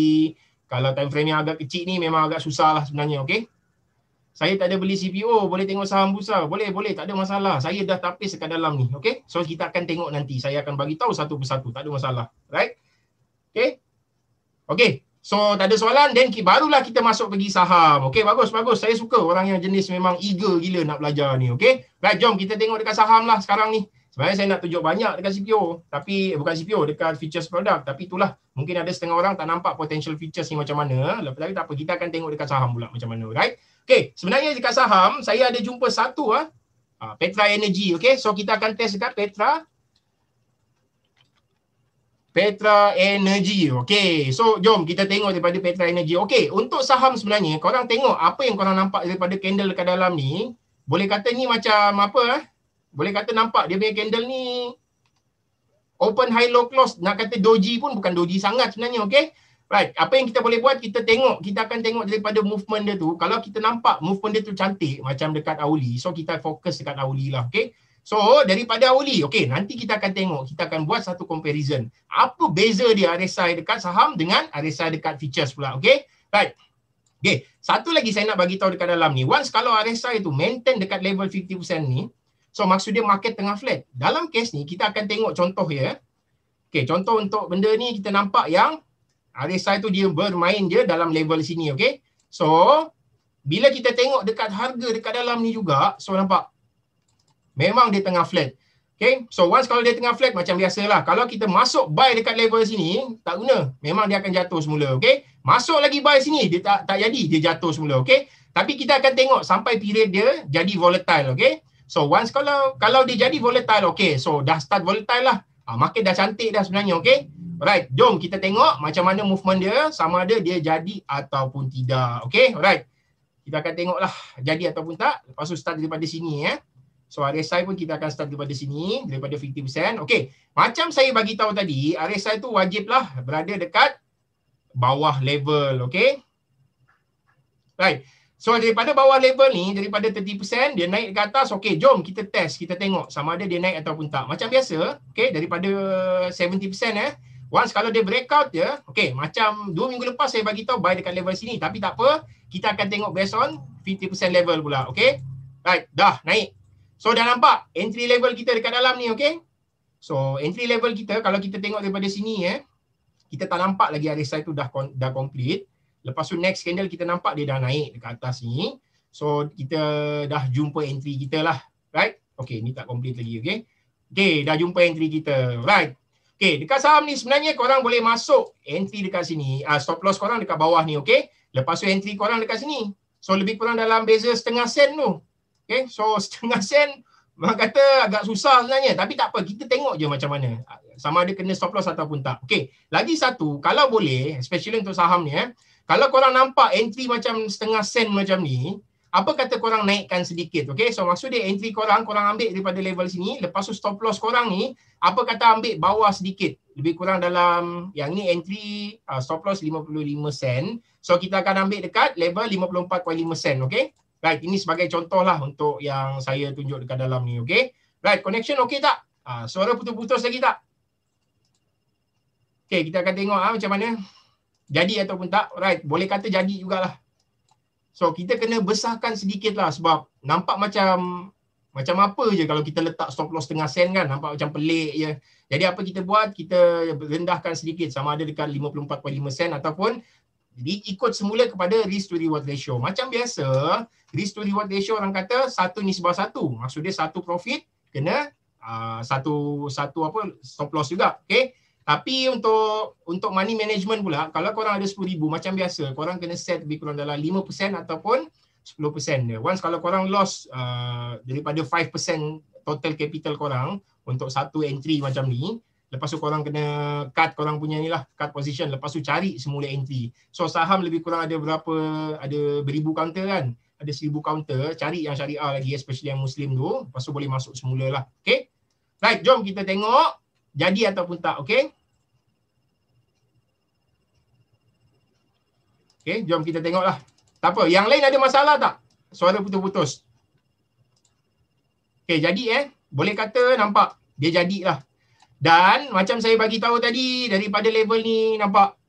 kalau time frame yang agak kecil ni memang agak susah lah sebenarnya, okey? Saya tak ada beli CPO, boleh tengok saham bursa. Boleh, tak ada masalah. Saya dah tapis dekat dalam ni, okey? So kita akan tengok nanti. Saya akan bagi tahu satu persatu, tak ada masalah. Right? Okey? Okey. So tak ada soalan, then barulah kita masuk pergi saham. Okey, bagus. Saya suka orang yang jenis memang eager gila nak belajar ni, okey? Right, jom kita tengok dekat saham lah sekarang ni. Sebenarnya saya nak tunjuk banyak dekat CPO, tapi bukan CPO, dekat features produk. Tapi itulah, mungkin ada setengah orang tak nampak potential features ni macam mana. Tapi tak apa, kita akan tengok dekat saham pula macam mana, right? Okay, sebenarnya dekat saham, saya ada jumpa satu, Petra Energy, okay? So kita akan test dekat Petra Energy, okay? So jom kita tengok daripada Petra Energy. Okay, untuk saham sebenarnya, korang tengok apa yang korang nampak daripada candle dekat dalam ni. Boleh kata ni macam apa, Boleh kata nampak dia punya candle ni open high low close, nak kata doji pun bukan doji sangat sebenarnya, okey? Right, apa yang kita boleh buat, kita akan tengok daripada movement dia tu. Kalau kita nampak movement dia tu cantik macam dekat hourly, so kita fokus dekat hourly lah, okey? So daripada hourly, okey, nanti kita akan tengok, kita akan buat satu comparison. Apa beza dia RSI dekat saham dengan RSI dekat futures pula, okey? Right. Okay, satu lagi saya nak bagi tahu dekat dalam ni. Once kalau RSI tu maintain dekat level 50% ni, so maksud dia market tengah flat. Dalam case ni kita akan tengok contoh ya. Okey, contoh untuk benda ni kita nampak yang RSI tu dia bermain je dalam level sini, okey. So bila kita tengok dekat harga dekat dalam ni juga, so nampak memang dia tengah flat. Okey, so once kalau dia tengah flat macam biasalah. Kalau kita masuk buy dekat level sini, tak guna. Memang dia akan jatuh semula, okey. Masuk lagi buy sini, dia tak jadi, dia jatuh semula, okey. Tapi kita akan tengok sampai period dia jadi volatile, okey. So once kalau dia jadi volatile, okay, so dah start volatile lah. Market dah cantik dah sebenarnya, okay. Alright, jom kita tengok macam mana movement dia, sama ada dia jadi ataupun tidak, okay. Alright, kita akan tengok lah jadi ataupun tak. Lepas tu start daripada sini So RSI pun kita akan start daripada sini, daripada 50%. Okay, macam saya bagi tahu tadi, RSI tu wajiblah berada dekat bawah level, okay. Right. So daripada bawah level ni, daripada 30%, dia naik ke atas, okey, jom kita test, kita tengok sama ada dia naik ataupun tak. Macam biasa, okey, daripada 70%, once kalau dia breakout dia, okey, macam 2 minggu lepas saya bagi tahu buy dekat level sini, tapi tak apa, kita akan tengok based on 50% level pula, okey. Right, dah naik. So dah nampak entry level kita dekat dalam ni, okey. So entry level kita, kalau kita tengok daripada sini, kita tak nampak lagi RSI tu dah complete. Lepas tu next candle kita nampak dia dah naik dekat atas ni. So kita dah jumpa entry kita lah. Right? Okay, ni tak complete lagi. Okay. Okay, dah jumpa entry kita. Right. Okay, dekat saham ni sebenarnya korang boleh masuk entry dekat sini. Stop loss korang dekat bawah ni. Okay. Lepas tu entry korang dekat sini. So lebih kurang dalam beza setengah sen tu. Okay, so setengah sen orang kata agak susah sebenarnya, tapi tak apa, kita tengok je macam mana. Sama ada kena stop loss ataupun tak. Okay, lagi satu, kalau boleh, especially untuk saham ni, kalau korang nampak entry macam setengah sen macam ni, apa kata korang naikkan sedikit, okay? So maksud dia entry korang ambil daripada level sini, lepas tu stop loss korang ni, apa kata ambil bawah sedikit, lebih kurang dalam, yang ni entry stop loss 55 sen, so kita akan ambil dekat level 54.5 sen, okay? Right, ini sebagai contoh lah untuk yang saya tunjuk dekat dalam ni, okay? Right, connection okay tak? Suara putus-putus lagi tak? Okay, kita akan tengok macam mana. Jadi ataupun tak, right, boleh kata jadi jugalah. So, kita kena besarkan sedikit lah sebab nampak macam apa je kalau kita letak stop loss setengah sen kan, nampak macam pelik je. Jadi apa kita buat, kita rendahkan sedikit sama ada dekat 54.5 sen ataupun ikut semula kepada risk to reward ratio. Macam biasa, risk to reward ratio orang kata 1:1. Maksudnya satu profit kena satu stop loss juga. Okay? Tapi untuk money management pula, kalau korang ada 10,000 macam biasa, korang kena set lebih kurang dalam 5% ataupun 10% dia. Once kalau korang loss daripada 5% total capital korang untuk satu entry macam ni, lepas tu korang kena cut korang punya ni lah, cut position, lepas tu cari semula entry. So saham lebih kurang ada beribu counter kan, ada 1,000 counter, cari yang syariah lagi, especially yang Muslim tu, lepas tu boleh masuk semula lah. Okay, right, jom kita tengok jadi ataupun tak, okay? Okay, jom kita tengok lah. Tak apa, yang lain ada masalah tak? Suara putus-putus. Okay, jadi boleh kata nampak, dia jadilah. Dan macam saya bagi tahu tadi, daripada level ni nampak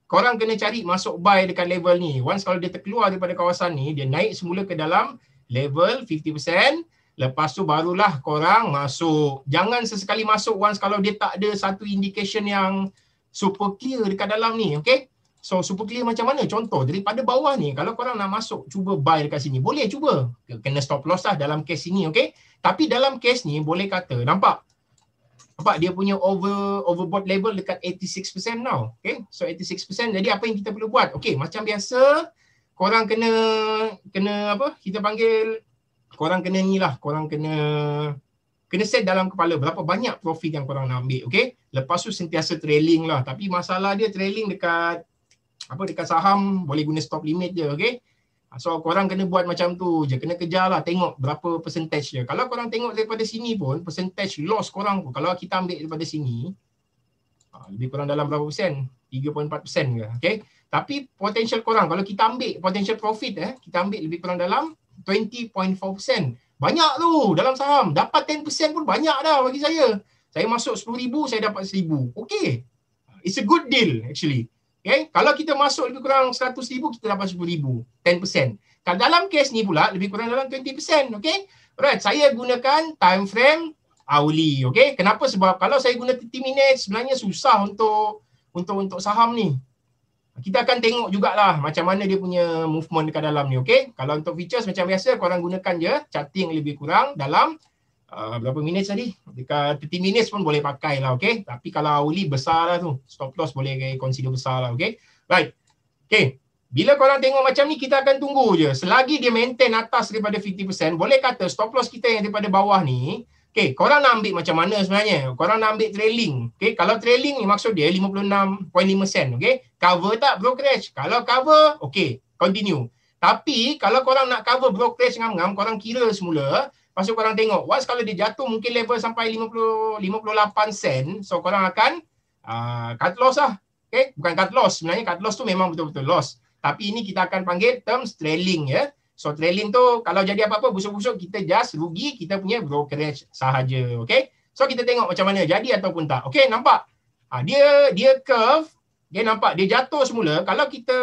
korang kena cari masuk buy dekat level ni. Once kalau dia terkeluar daripada kawasan ni, dia naik semula ke dalam level 50%, lepas tu barulah korang masuk. Jangan sesekali masuk once kalau dia tak ada satu indication yang super clear dekat dalam ni, okay? So super clear macam mana? Contoh daripada bawah ni, kalau korang nak masuk cuba buy dekat sini, boleh cuba. Kena stop loss lah dalam case ini, okay? Tapi dalam case ni boleh kata, nampak dia punya overbought level dekat 86% now. Okay, so 86%. Jadi apa yang kita perlu buat? Okay, macam biasa korang kena apa? Kita panggil korang kena ni lah, korang kena set dalam kepala berapa banyak profit yang korang nak ambil. Okay, lepas tu sentiasa trailing lah. Tapi masalah dia trailing dekat saham boleh guna stop limit je. Okay, so korang kena buat macam tu je, kena kejar lah, tengok berapa percentage dia. Kalau korang tengok daripada sini pun, percentage loss korang pun, kalau kita ambil daripada sini, lebih kurang dalam berapa persen? 3.4% ke? Okay? Tapi potential korang, kalau kita ambil potential profit, kita ambil lebih kurang dalam 20.4%. Banyak tu dalam saham. Dapat 10% pun banyak dah bagi saya. Saya masuk 10,000, saya dapat 1,000. Okay. It's a good deal actually. Okay, kalau kita masuk lebih kurang 100,000, kita dapat 10,000, 10%. Kalau dalam case ni pula lebih kurang dalam 20%, okay? Alright, saya gunakan time frame hourly, okay? Kenapa? Sebab kalau saya guna 30 minit sebenarnya susah untuk saham ni. Kita akan tengok jugalah macam mana dia punya movement dekat dalam ni, okay? Kalau untuk features macam biasa, korang gunakan je charting lebih kurang dalam berapa minit tadi? Dekat 30 minit pun boleh pakai lah, okay? Tapi kalau hourly besar lah tu. Stop loss boleh consider besar lah, okay? Right. Okay. Bila korang tengok macam ni, kita akan tunggu je. Selagi dia maintain atas daripada 50%, boleh kata stop loss kita yang daripada bawah ni, okay, korang nak ambil macam mana sebenarnya? Korang nak ambil trailing. Okay, kalau trailing ni maksud dia 56.5 sen, okay? Cover tak brokerage? Kalau cover, okay, continue. Tapi kalau korang nak cover brokerage ngam-ngam, korang kira semula. Lepas tu korang tengok, once kalau dia jatuh mungkin level sampai 58 sen, so korang akan cut loss lah. Okay? Bukan cut loss, sebenarnya cut loss tu memang betul-betul loss. Tapi ini kita akan panggil terms trailing ya. So trailing tu kalau jadi apa-apa busuk-busuk kita just rugi kita punya brokerage sahaja. Okay? So kita tengok macam mana jadi ataupun tak. Okay, nampak? Dia curve, dia nampak dia jatuh semula. Kalau kita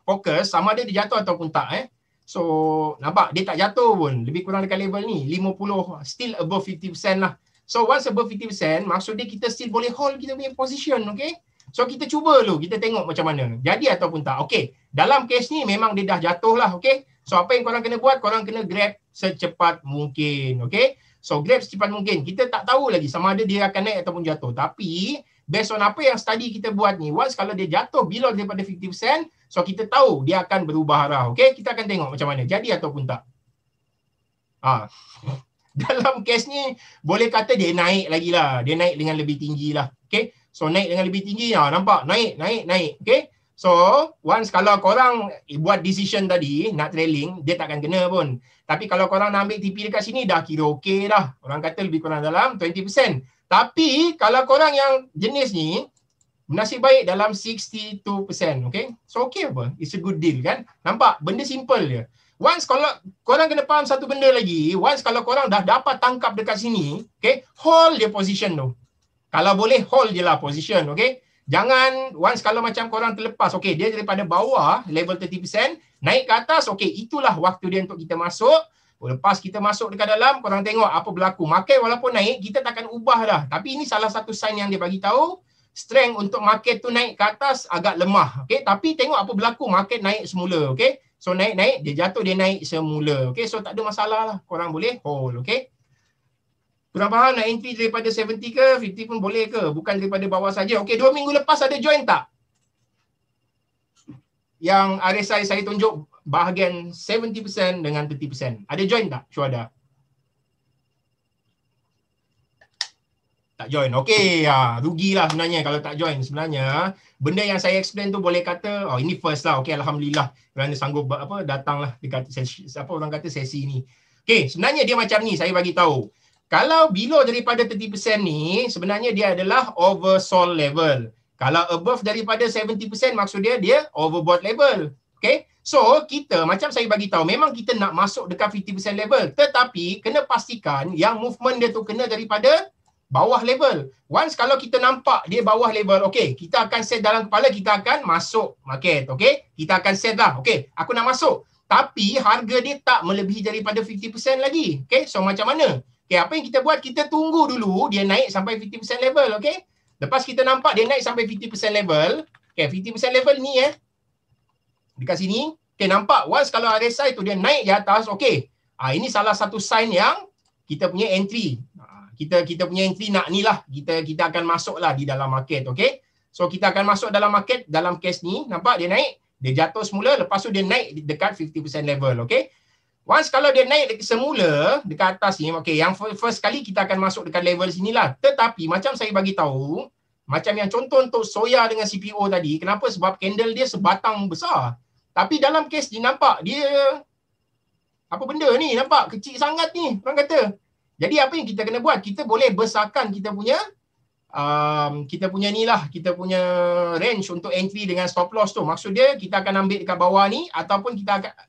fokus sama ada dia jatuh ataupun tak So, nampak dia tak jatuh pun. Lebih kurang dekat level ni. 50, still above 50% lah. So, once above 50%, maksud dia kita still boleh hold kita punya position, okay? So, kita cuba dulu. Kita tengok macam mana. Jadi ataupun tak. Okay. Dalam case ni, memang dia dah jatuh lah, okay? So, apa yang korang kena buat? Korang kena grab secepat mungkin, okay? So, grab secepat mungkin. Kita tak tahu lagi sama ada dia akan naik ataupun jatuh. Tapi, based on apa yang study kita buat ni, once kalau dia jatuh below daripada 50%, so kita tahu dia akan berubah arah. Okay, kita akan tengok macam mana, jadi ataupun tak. Dalam kes ni boleh kata dia naik lagi lah, dia naik dengan lebih tinggi lah. Okay, so naik dengan lebih tinggi, nampak naik. Okay, so once kalau korang buat decision tadi nak trailing, dia takkan kena pun. Tapi kalau korang nak ambil TP dekat sini, dah kira okey dah. Orang kata lebih kurang dalam 20%. Tapi kalau korang yang jenis ni, nasib baik dalam 62%. Okay, so okey apa? It's a good deal kan? Nampak? Benda simple je. Once kalau korang kena faham satu benda lagi, once kalau korang dah dapat tangkap dekat sini, okay, hold je position tu. Kalau boleh hold je lah position, okay. Jangan once kalau macam korang terlepas, okay, dia daripada bawah level 30%, naik ke atas, okay, itulah waktu dia untuk kita masuk. Lepas kita masuk dekat dalam, korang tengok apa berlaku. Market walaupun naik, kita takkan ubah dah. Tapi ini salah satu sign yang dia bagi tahu, strength untuk market tu naik ke atas agak lemah, okay. Tapi tengok apa berlaku, market naik semula, okay. So naik, dia jatuh, dia naik semula, okay. So tak ada masalah lah, korang boleh hold, okay. Kurang faham nak entry daripada 70 ke 50 pun boleh ke? Bukan daripada bawah saja. Okey, 2 minggu lepas ada join tak? Yang RSI saya tunjuk bahagian 70% dengan 30%. Ada join tak? Syuhada. Tak join. Okey, rugilah sebenarnya kalau tak join. Sebenarnya benda yang saya explain tu boleh kata, ini first lah. Okey, alhamdulillah kerana sanggup datanglah dekat sesi, orang kata sesi ni. Okey, sebenarnya dia macam ni, saya bagi tahu. Kalau below daripada 30% ni, sebenarnya dia adalah oversold level. Kalau above daripada 70%, maksud dia overbought level. Okay? So, kita macam saya bagi tahu, memang kita nak masuk dekat 50% level. Tetapi, kena pastikan yang movement dia tu kena daripada bawah level. Once kalau kita nampak dia bawah level, okay, kita akan set dalam kepala, kita akan masuk market. Okay? Kita akan set lah. Okay, aku nak masuk. Tapi, harga dia tak melebihi daripada 50% lagi. Okay? So, macam mana? Okay, apa yang kita buat, kita tunggu dulu dia naik sampai 50% level, okay? Lepas kita nampak dia naik sampai 50% level, okay, 50% level ni dekat sini, okay, nampak once kalau RSI tu dia naik di atas, okay, ini salah satu sign yang kita punya entry. Kita punya entry nak ni lah, kita akan masuk lah di dalam market, okay? So, kita akan masuk dalam market, dalam case ni, nampak dia naik, dia jatuh semula, lepas tu dia naik dekat 50% level, okay? Once kalau dia naik semula dekat atas ni, okay, yang first kali kita akan masuk dekat level sinilah. Tetapi macam saya bagi tahu, macam yang contoh untuk soya dengan CPO tadi, kenapa? Sebab candle dia sebatang besar. Tapi dalam kes ni nampak dia, apa benda ni? Nampak kecil sangat ni, orang kata. Jadi apa yang kita kena buat? Kita boleh besarkan kita punya ni lah, kita punya range untuk entry dengan stop loss tu. Maksud dia kita akan ambil dekat bawah ni ataupun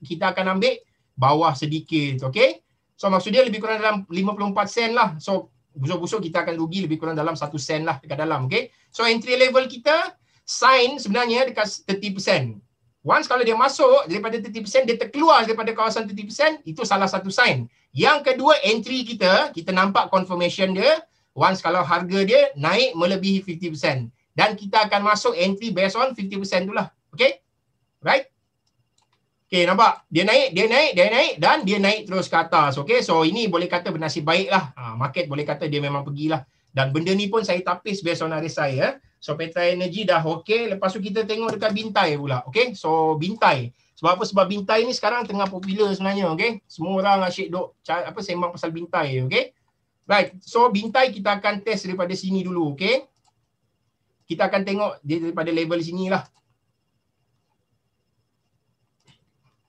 kita akan ambil bawah sedikit, okay? So maksud dia lebih kurang dalam 54 sen lah. So busuk-busuk kita akan rugi lebih kurang dalam 1 sen lah dekat dalam, okay? So entry level kita sign sebenarnya dekat 30%. Once kalau dia masuk daripada 30%, dia terkeluar daripada kawasan 30%, itu salah satu sign. Yang kedua, entry kita nampak confirmation dia, once kalau harga dia naik melebihi 50%. Dan kita akan masuk entry based on 50% tu lah, okay? Right? Okay, nampak? Dia naik dan dia naik terus ke atas. Okay, so ini boleh kata bernasib baik lah. Market boleh kata dia memang pergilah. Dan benda ni pun saya tapis based on RSI. So Petra Energy dah okay. Lepas tu kita tengok dekat Bintai pula. Okay, so Bintai. Sebab apa? Sebab Bintai ni sekarang tengah popular sebenarnya. Okay, semua orang asyik sembang pasal Bintai. Okay, right. So Bintai kita akan test daripada sini dulu. Okay, kita akan tengok dia daripada level sini lah.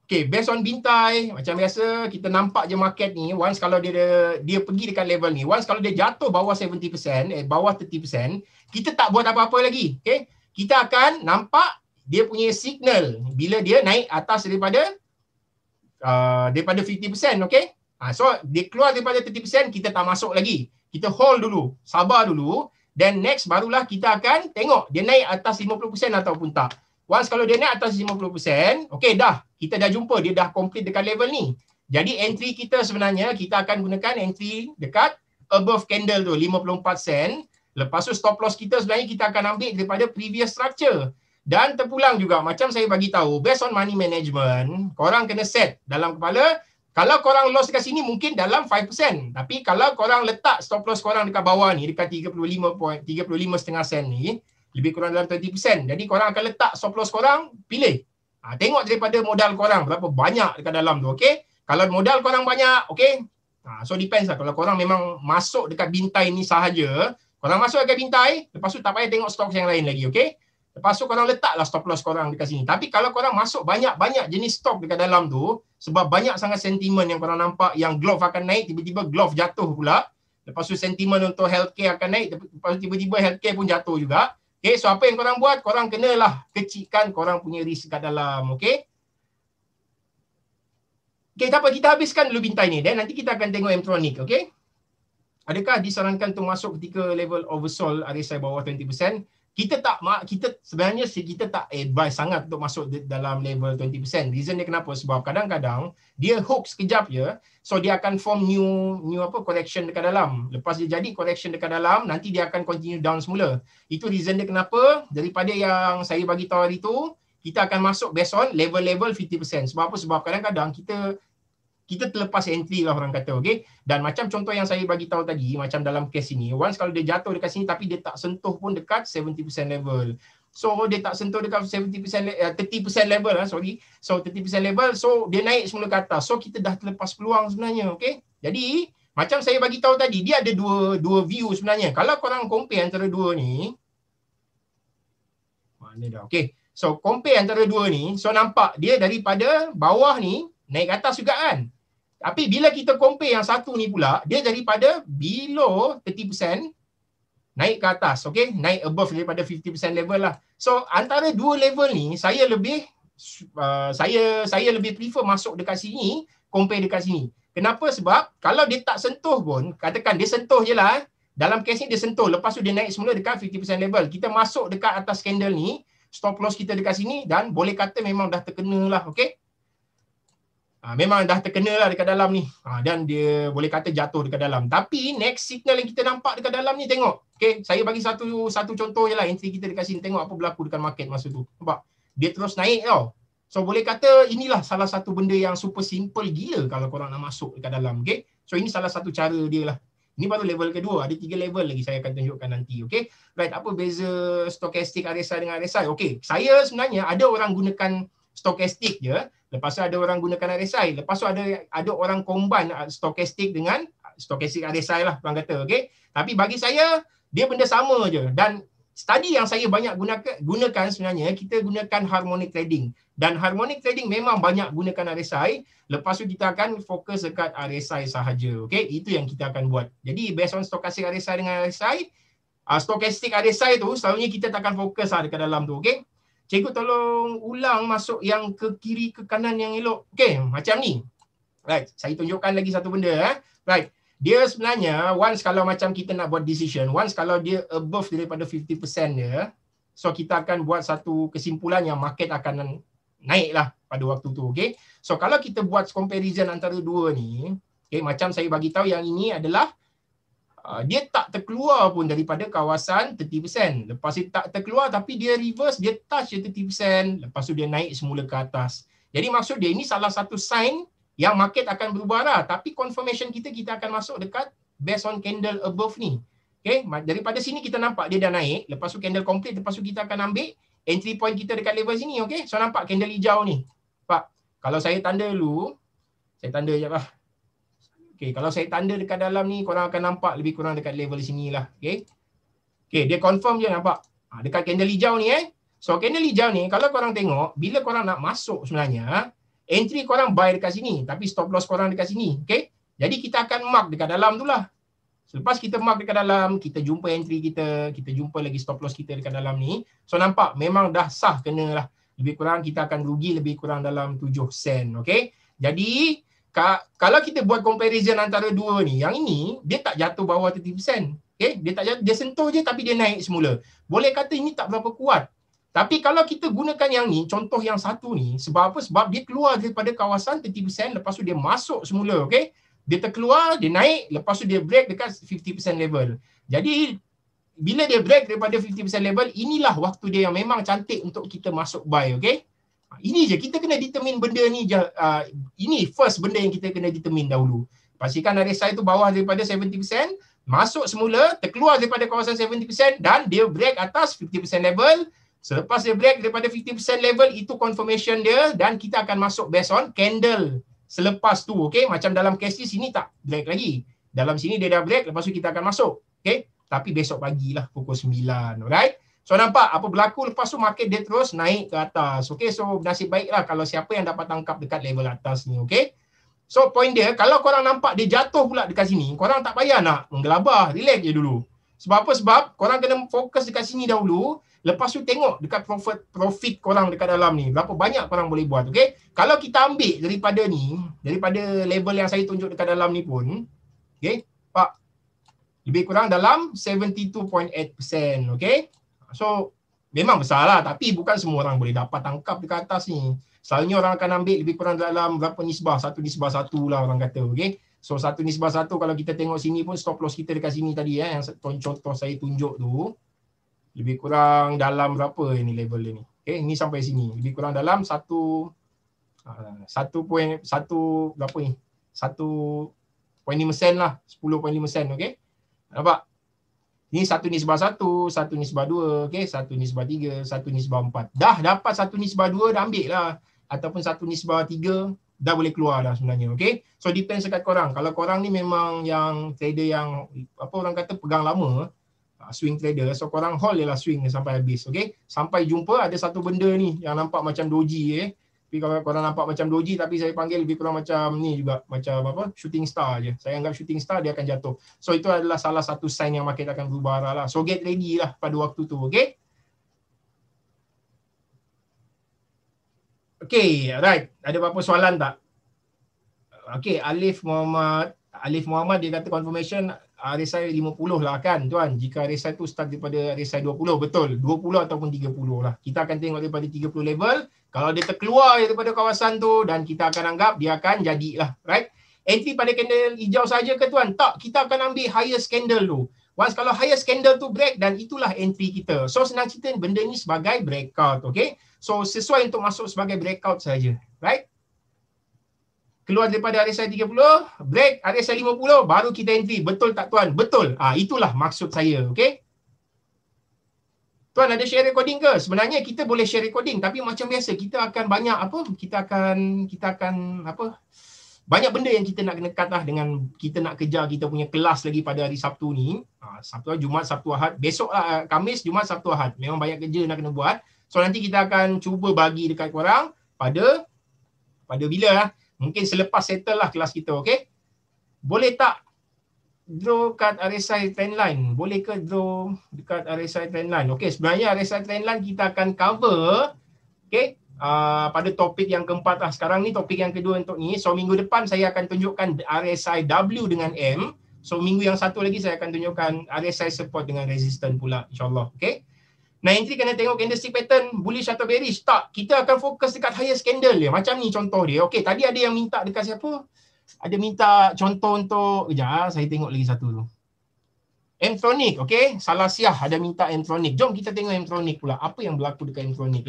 Okay, based on Bintai, macam biasa kita nampak je market ni, once kalau dia pergi dekat level ni, once kalau dia jatuh bawah 70%, bawah 30%, kita tak buat apa-apa lagi. Okay, kita akan nampak dia punya signal bila dia naik atas daripada 50%, okay? So dia keluar daripada 30%, kita tak masuk lagi. Kita hold dulu, sabar dulu, then next barulah kita akan tengok dia naik atas 50% ataupun tak. Once kalau dia naik atas 50%, okay dah, kita dah jumpa, dia dah complete dekat level ni. Jadi entry kita sebenarnya, kita akan gunakan entry dekat above candle tu, 54 sen. Lepas tu stop loss kita sebenarnya kita akan ambil daripada previous structure. Dan terpulang juga, macam saya bagi tahu, based on money management, korang kena set dalam kepala, Kalau korang loss dekat sini mungkin dalam 5%. Tapi kalau korang letak stop loss korang dekat bawah ni, dekat 35.5 sen ni, lebih kurang dalam 30%. Jadi korang akan letak stop loss korang, pilih. Tengok daripada modal korang, berapa banyak dekat dalam tu, okay? Kalau modal korang banyak, okay? So depends lah. Kalau korang memang masuk dekat bintai ni sahaja, korang masuk dekat bintai, lepas tu tak payah tengok stok yang lain lagi, okay? Lepas tu korang letaklah stop loss korang dekat sini. Tapi kalau korang masuk banyak-banyak jenis stok dekat dalam tu, sebab banyak sangat sentimen yang korang nampak yang glove akan naik, tiba-tiba glove jatuh pula. Lepas tu sentimen untuk healthcare akan naik, lepas tu tiba-tiba healthcare pun jatuh juga. Okay, so apa yang korang buat? Korang kenalah kecilkan korang punya risk dekat dalam, okay? Okay, tak apa, kita habiskan dulu bintai ni. Dan nanti kita akan tengok M-Tronic, okay? Adakah disarankan untuk masuk ketika level oversold RSI bawah 20%? Kita sebenarnya kita tak advise sangat untuk masuk dalam level 20%. Reason dia kenapa? Sebab kadang-kadang dia hook sekejap je, so dia akan form new correction dekat dalam. Lepas dia jadi correction dekat dalam, nanti dia akan continue down semula. Itu reason dia kenapa daripada yang saya bagi tahu hari tu, kita akan masuk based on level-level 50%. Sebab apa? Sebab kadang-kadang kita terlepas entry lah orang kata, okay? Dan macam contoh yang saya bagi tahu tadi, macam dalam case ini, once kalau dia jatuh dekat sini tapi dia tak sentuh pun dekat 70% level. So dia tak sentuh dekat 30% level, So 30% level, so dia naik semula ke atas. So kita dah terlepas peluang sebenarnya, okay? Jadi macam saya bagi tahu tadi, dia ada dua view sebenarnya. Kalau korang compare antara dua ni, mana dah? Okay. So compare antara dua ni, so nampak dia daripada bawah ni naik ke atas juga kan? Tapi bila kita compare yang satu ni pula, dia daripada below 30% naik ke atas, okay? Naik above daripada 50% level lah. So antara dua level ni, saya lebih prefer masuk dekat sini, compare dekat sini. Kenapa? Sebab kalau dia tak sentuh pun, katakan dia sentuh je lah, dalam case ni dia sentuh, lepas tu dia naik semula dekat 50% level. Kita masuk dekat atas candle ni, stop loss kita dekat sini dan boleh kata memang dah terkena lah, okay? Memang dah terkena lah dekat dalam ni. Dan dia boleh kata jatuh dekat dalam. Tapi next signal yang kita nampak dekat dalam ni, tengok. Okay, saya bagi satu contoh je lah entry kita dekat sini. Tengok apa berlaku dekat market masa tu. Nampak? Dia terus naik tau. So boleh kata inilah salah satu benda yang super simple gila kalau korang nak masuk dekat dalam. Okay, so ini salah satu cara dia lah. Ini baru level kedua. Ada 3 level lagi saya akan tunjukkan nanti. Okay, right, apa beza stochastic RSI dengan RSI? Okay, saya sebenarnya ada orang gunakan stochastic je. Lepas tu ada orang gunakan RSI. Lepas tu ada orang combine stochastic dengan stochastic RSI lah orang kata, okay? Tapi bagi saya dia benda sama je. Dan study yang saya banyak gunakan sebenarnya, kita gunakan harmonic trading. Dan harmonic trading memang banyak gunakan RSI. Lepas tu kita akan fokus dekat RSI sahaja, okay? Itu yang kita akan buat. Jadi based on stochastic RSI dengan RSI, stochastic RSI tu selalunya kita takkan fokus lah dekat dalam tu, okay? Cikgu tolong ulang masuk yang ke kiri ke kanan yang elok. Okey, macam ni. Right, saya tunjukkan lagi satu benda. Right, dia sebenarnya once kalau macam kita nak buat decision, once kalau dia above daripada 50% dia, so kita akan buat satu kesimpulan yang market akan naik lah pada waktu tu. Okay, so kalau kita buat comparison antara dua ni, okay, macam saya bagi tahu yang ini adalah dia tak terkeluar pun daripada kawasan 30%. Lepas dia tak terkeluar tapi dia reverse, dia touch 30%. Lepas tu dia naik semula ke atas. Jadi maksud dia ini salah satu sign yang market akan berubah lah. Tapi confirmation kita akan masuk dekat based on candle above ni. Okay, daripada sini kita nampak dia dah naik. Lepas tu candle complete. Lepas tu kita akan ambil entry point kita dekat level sini. Okay, so nampak candle hijau ni. Pak, kalau saya tanda dulu. Saya tanda je lah. Okay, kalau saya tanda dekat dalam ni, korang akan nampak lebih kurang dekat level sini lah. Okay, dia confirm je nampak. Dekat candle hijau ni So candle hijau ni, kalau korang tengok, bila korang nak masuk sebenarnya, entry korang buy dekat sini. Tapi stop loss korang dekat sini. Okay, jadi kita akan mark dekat dalam tu lah. Selepas kita mark dekat dalam, kita jumpa entry kita jumpa lagi stop loss kita dekat dalam ni. So nampak, memang dah sah kena lah. Lebih kurang kita akan rugi lebih kurang dalam 7 sen. Okay, jadi kalau kita buat comparison antara dua ni, yang ini dia tak jatuh bawah 30%. Okay? Dia sentuh je tapi dia naik semula. Boleh kata ini tak berapa kuat. Tapi kalau kita gunakan yang ni, contoh yang satu ni, sebab apa? Sebab dia keluar daripada kawasan 30%, lepas tu dia masuk semula. Okay? Dia terkeluar, dia naik, lepas tu dia break dekat 50% level. Jadi bila dia break daripada 50% level, inilah waktu dia yang memang cantik untuk kita masuk buy. Okay? Ini je, kita kena determine benda ni je. Ini first benda yang kita kena determine dahulu. Pastikan RSI tu bawah daripada 70%, masuk semula, terkeluar daripada kawasan 70% dan dia break atas 50% level. Selepas dia break daripada 50% level, itu confirmation dia dan kita akan masuk based on candle selepas tu. Okay, macam dalam case ni sini tak break lagi. Dalam sini dia dah break, lepas tu kita akan masuk. Okay, tapi besok pagi lah pukul 9. Alright. So nampak apa berlaku, lepas tu market dia terus naik ke atas. Okay, so nasib baiklah kalau siapa yang dapat tangkap dekat level atas ni. Okay. So point dia, kalau korang nampak dia jatuh pula dekat sini, korang tak payah nak menggelabah, relax je dulu. Sebab apa? Sebab korang kena fokus dekat sini dahulu, lepas tu tengok dekat profit korang dekat dalam ni, berapa banyak korang boleh buat. Okay. Kalau kita ambil daripada ni, daripada level yang saya tunjuk dekat dalam ni pun, okay, Pak, lebih kurang dalam 72.8%. Okay. So, memang besar lah. Tapi bukan semua orang boleh dapat tangkap dekat atas ni. Selalunya orang akan ambil lebih kurang dalam berapa nisbah? 1/1 lah orang kata. Okay? So, 1/1 kalau kita tengok sini pun stop loss kita dekat sini tadi. Yang contoh saya tunjuk tu. Lebih kurang dalam berapa ini level dia ni. Okay? Ini sampai sini. Lebih kurang dalam 1 berapa ni? 1.5% lah. 10.5%. Okay? Nampak? Ini 1/1, 1/2, okay? 1/3, 1/4. Dah dapat 1/2, dah ambil lah. Ataupun 1/3, dah boleh keluar dah sebenarnya, okay? So depends dekat korang. Kalau korang ni memang yang trader yang, apa orang kata, pegang lama, swing trader, so korang hold je lah swing sampai habis, okay? Sampai jumpa ada satu benda ni yang nampak macam doji, Tapi kalau korang nampak macam doji, tapi saya panggil lebih kurang macam ni juga, macam apa, shooting star je. Saya anggap shooting star, dia akan jatuh. So itu adalah salah satu sign yang market akan berubah arah lah. So get ready lah pada waktu tu, okay? Okay, right. Ada apa-apa soalan tak? Okay, Alif Muhammad dia kata confirmation RSI 50 lah kan tuan. Jika RSI tu start daripada RSI 20, betul. 20 ataupun 30 lah. Kita akan tengok daripada 30 level. Kalau dia terkeluar daripada kawasan tu dan kita akan anggap dia akan jadilah, right? Entry pada candle hijau saja ke tuan? Tak, kita akan ambil highest candle tu. Once kalau highest candle tu break dan itulah entry kita. So senang cerita benda ni sebagai breakout, okay? So sesuai untuk masuk sebagai breakout saja, right? Keluar daripada RSI 30, break RSI 50, baru kita entry. Betul tak tuan? Betul. Itulah maksud saya, okay? Tuan ada share recording ke? Sebenarnya kita boleh share recording, tapi macam biasa kita akan banyak apa? Kita akan apa? Banyak benda yang kita nak kena cut lah dengan kita nak kejar kita punya kelas lagi pada hari Sabtu ni. Sabtu, Jumaat, Sabtu, Ahad. Besok lah, Khamis, Jumaat, Sabtu, Ahad. Memang banyak kerja nak kena buat. So nanti kita akan cuba bagi dekat korang pada bila lah. Mungkin selepas settle lah kelas kita, okay? Boleh tak draw kat RSI trendline? Boleh ke draw dekat RSI trendline? Okay, sebenarnya RSI trendline kita akan cover, okay, pada topik yang keempat lah. Sekarang ni topik yang kedua untuk ni. So minggu depan saya akan tunjukkan RSI W dengan M. So minggu yang satu lagi saya akan tunjukkan RSI support dengan resistance pula, insyaAllah, okay? Nah, entry kena tengok candlestick pattern, bullish atau bearish. Tak, kita akan fokus dekat highest candle dia. Macam ni contoh dia. Okey, tadi ada yang minta dekat siapa? Ada minta contoh untuk, kejap saya tengok lagi satu tu. Mtronic, okey. Salasiah ada minta Mtronic. Jom kita tengok Mtronic pula. Apa yang berlaku dekat Mtronic,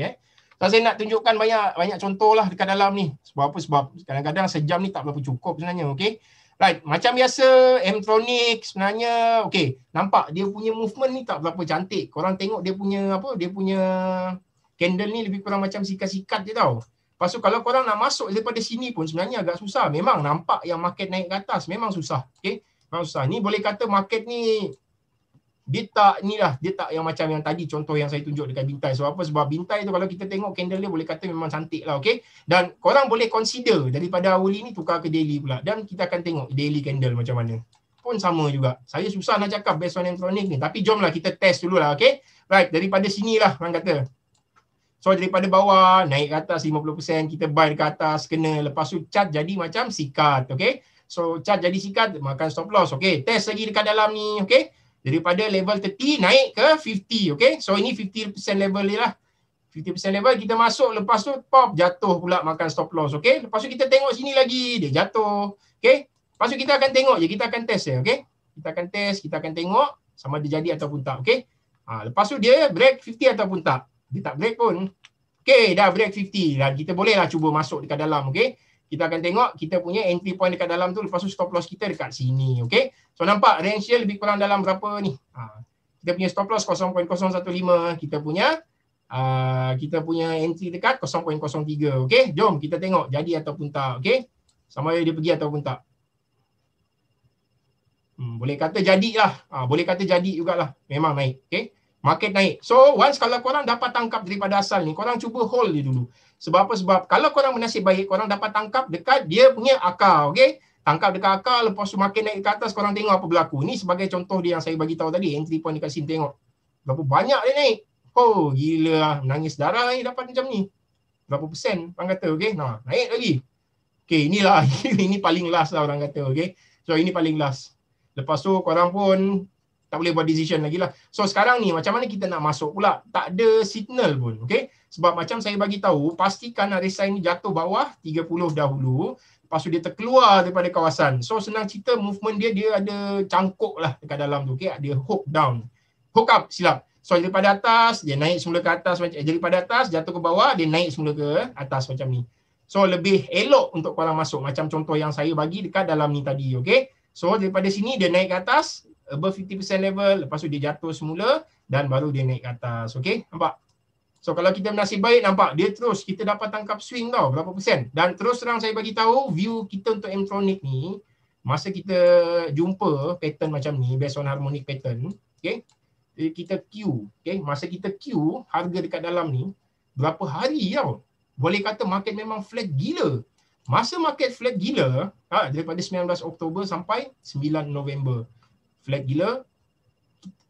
So, saya nak tunjukkan banyak contoh lah dekat dalam ni. Sebab apa? Sebab kadang-kadang sejam ni tak berapa cukup sebenarnya, okey. Right, macam biasa Mtronic sebenarnya okey, nampak dia punya movement ni tak berapa cantik. Korang tengok dia punya apa? Dia punya candle ni lebih kurang macam sikat-sikat je tau. Lepas tu kalau korang nak masuk daripada sini pun sebenarnya agak susah. Memang nampak yang market naik ke atas memang susah. Okey, memang susah. Ni boleh kata market ni dia tak yang macam yang tadi contoh yang saya tunjuk dekat bintai. Sebab apa? Sebab bintai tu kalau kita tengok candle dia boleh kata memang cantik lah, okey. Dan korang boleh consider daripada hourly ni tukar ke daily pula. Dan kita akan tengok daily candle macam mana. Pun sama juga. Saya susah nak cakap based on Mtronic ni. Tapi jomlah kita test dululah, okey. Right, daripada sinilah orang kata. So daripada bawah naik ke atas 50%, kita buy dekat atas kena, lepas tu chart jadi macam sikat, okey. So chart jadi sikat, makan stop loss, okey. Test lagi dekat dalam ni, okey. Daripada level 30 naik ke 50, okay? So ini 50% level ni lah. 50% level kita masuk, lepas tu pop jatuh pula makan stop loss, okay? Lepas tu kita tengok sini lagi, dia jatuh, okay? Lepas tu kita akan tengok je, kita akan test je, okay? Kita akan test, kita akan tengok sama dia jadi ataupun tak, okay? Lepas tu dia break 50 ataupun tak. Dia tak break pun. Okay, dah break 50 dan kita bolehlah cuba masuk dekat dalam. Okay, kita akan tengok kita punya entry point dekat dalam tu, lepas tu stop loss kita dekat sini. Okay, so nampak range dia lebih kurang dalam berapa ni? Kita punya stop loss 0.015, kita punya entry dekat 0.03. Okay, jom kita tengok jadi ataupun tak. Okay, sama ada dia pergi ataupun tak. Boleh kata jadilah. Boleh kata jadi jugalah. Memang naik. Okay, market naik. So once kalau korang dapat tangkap daripada asal ni, korang cuba hold dia dulu. Sebab apa? Sebab kalau korang bernasib baik, korang dapat tangkap dekat dia punya akar. Okay, tangkap dekat akar, lepas tu makin naik ke atas, korang tengok apa berlaku. Ni sebagai contoh dia yang saya bagi tahu tadi, entry point dekat sini. Tengok berapa banyak dia naik. Oh gila lah, nangis darah ni dapat macam ni. Berapa persen orang kata. Okay, nah, naik lagi. Okay, inilah ini paling last lah orang kata. Okay, so ini paling last. Lepas tu korang pun tak boleh buat decision lagi lah. So sekarang ni macam mana kita nak masuk pula? Tak ada signal pun. Okay, sebab macam saya bagi tahu, pastikan RSI ni jatuh bawah 30 dahulu. Lepas tu dia terkeluar daripada kawasan. So senang cerita, movement dia ada cangkuk lah dekat dalam tu. Okay, dia hook down. Hook up, silap. So daripada atas, dia naik semula ke atas. Daripada atas, jatuh ke bawah, dia naik semula ke atas macam ni. So lebih elok untuk korang masuk. Macam contoh yang saya bagi dekat dalam ni tadi. Okay, so daripada sini dia naik ke atas, above 50% level, lepas tu dia jatuh semula dan baru dia naik ke atas. Okay, nampak? So kalau kita bernasib baik, nampak dia terus kita dapat tangkap swing tau, berapa persen. Dan terus terang saya bagi tahu, view kita untuk M-Tronic ni, masa kita jumpa pattern macam ni, based on harmonic pattern, okay, kita Q, okay, masa kita Q, harga dekat dalam ni, berapa hari tau. Boleh kata market memang flat gila. Masa market flat gila, daripada 19 Oktober sampai 9 November. Flat gila,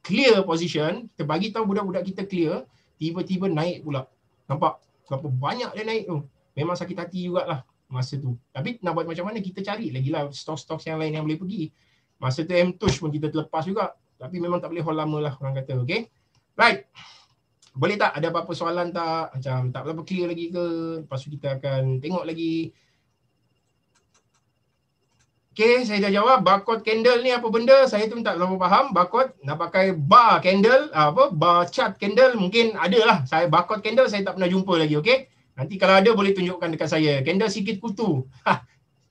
clear position, kita bagi tahu budak-budak kita clear, tiba-tiba naik pula. Nampak berapa banyak dia naik tu. Memang sakit hati jugalah masa tu. Tapi nak buat macam mana, kita cari lagi lah stok-stok yang lain yang boleh pergi. Masa tu M-Tush pun kita terlepas juga. Tapi memang tak boleh hold lama lah orang kata. Okay, right. Boleh tak ada apa-apa soalan tak? Macam tak berapa clear lagi ke? Lepas tu kita akan tengok lagi. Okay, saya dah jawab. Barcode candle ni apa benda? Saya tu tak terlalu faham. Barcode nak pakai bar candle, bar chart candle mungkin ada lah. Saya barcode candle saya tak pernah jumpa lagi. Okay, nanti kalau ada boleh tunjukkan dekat saya. Candle sikit kutu.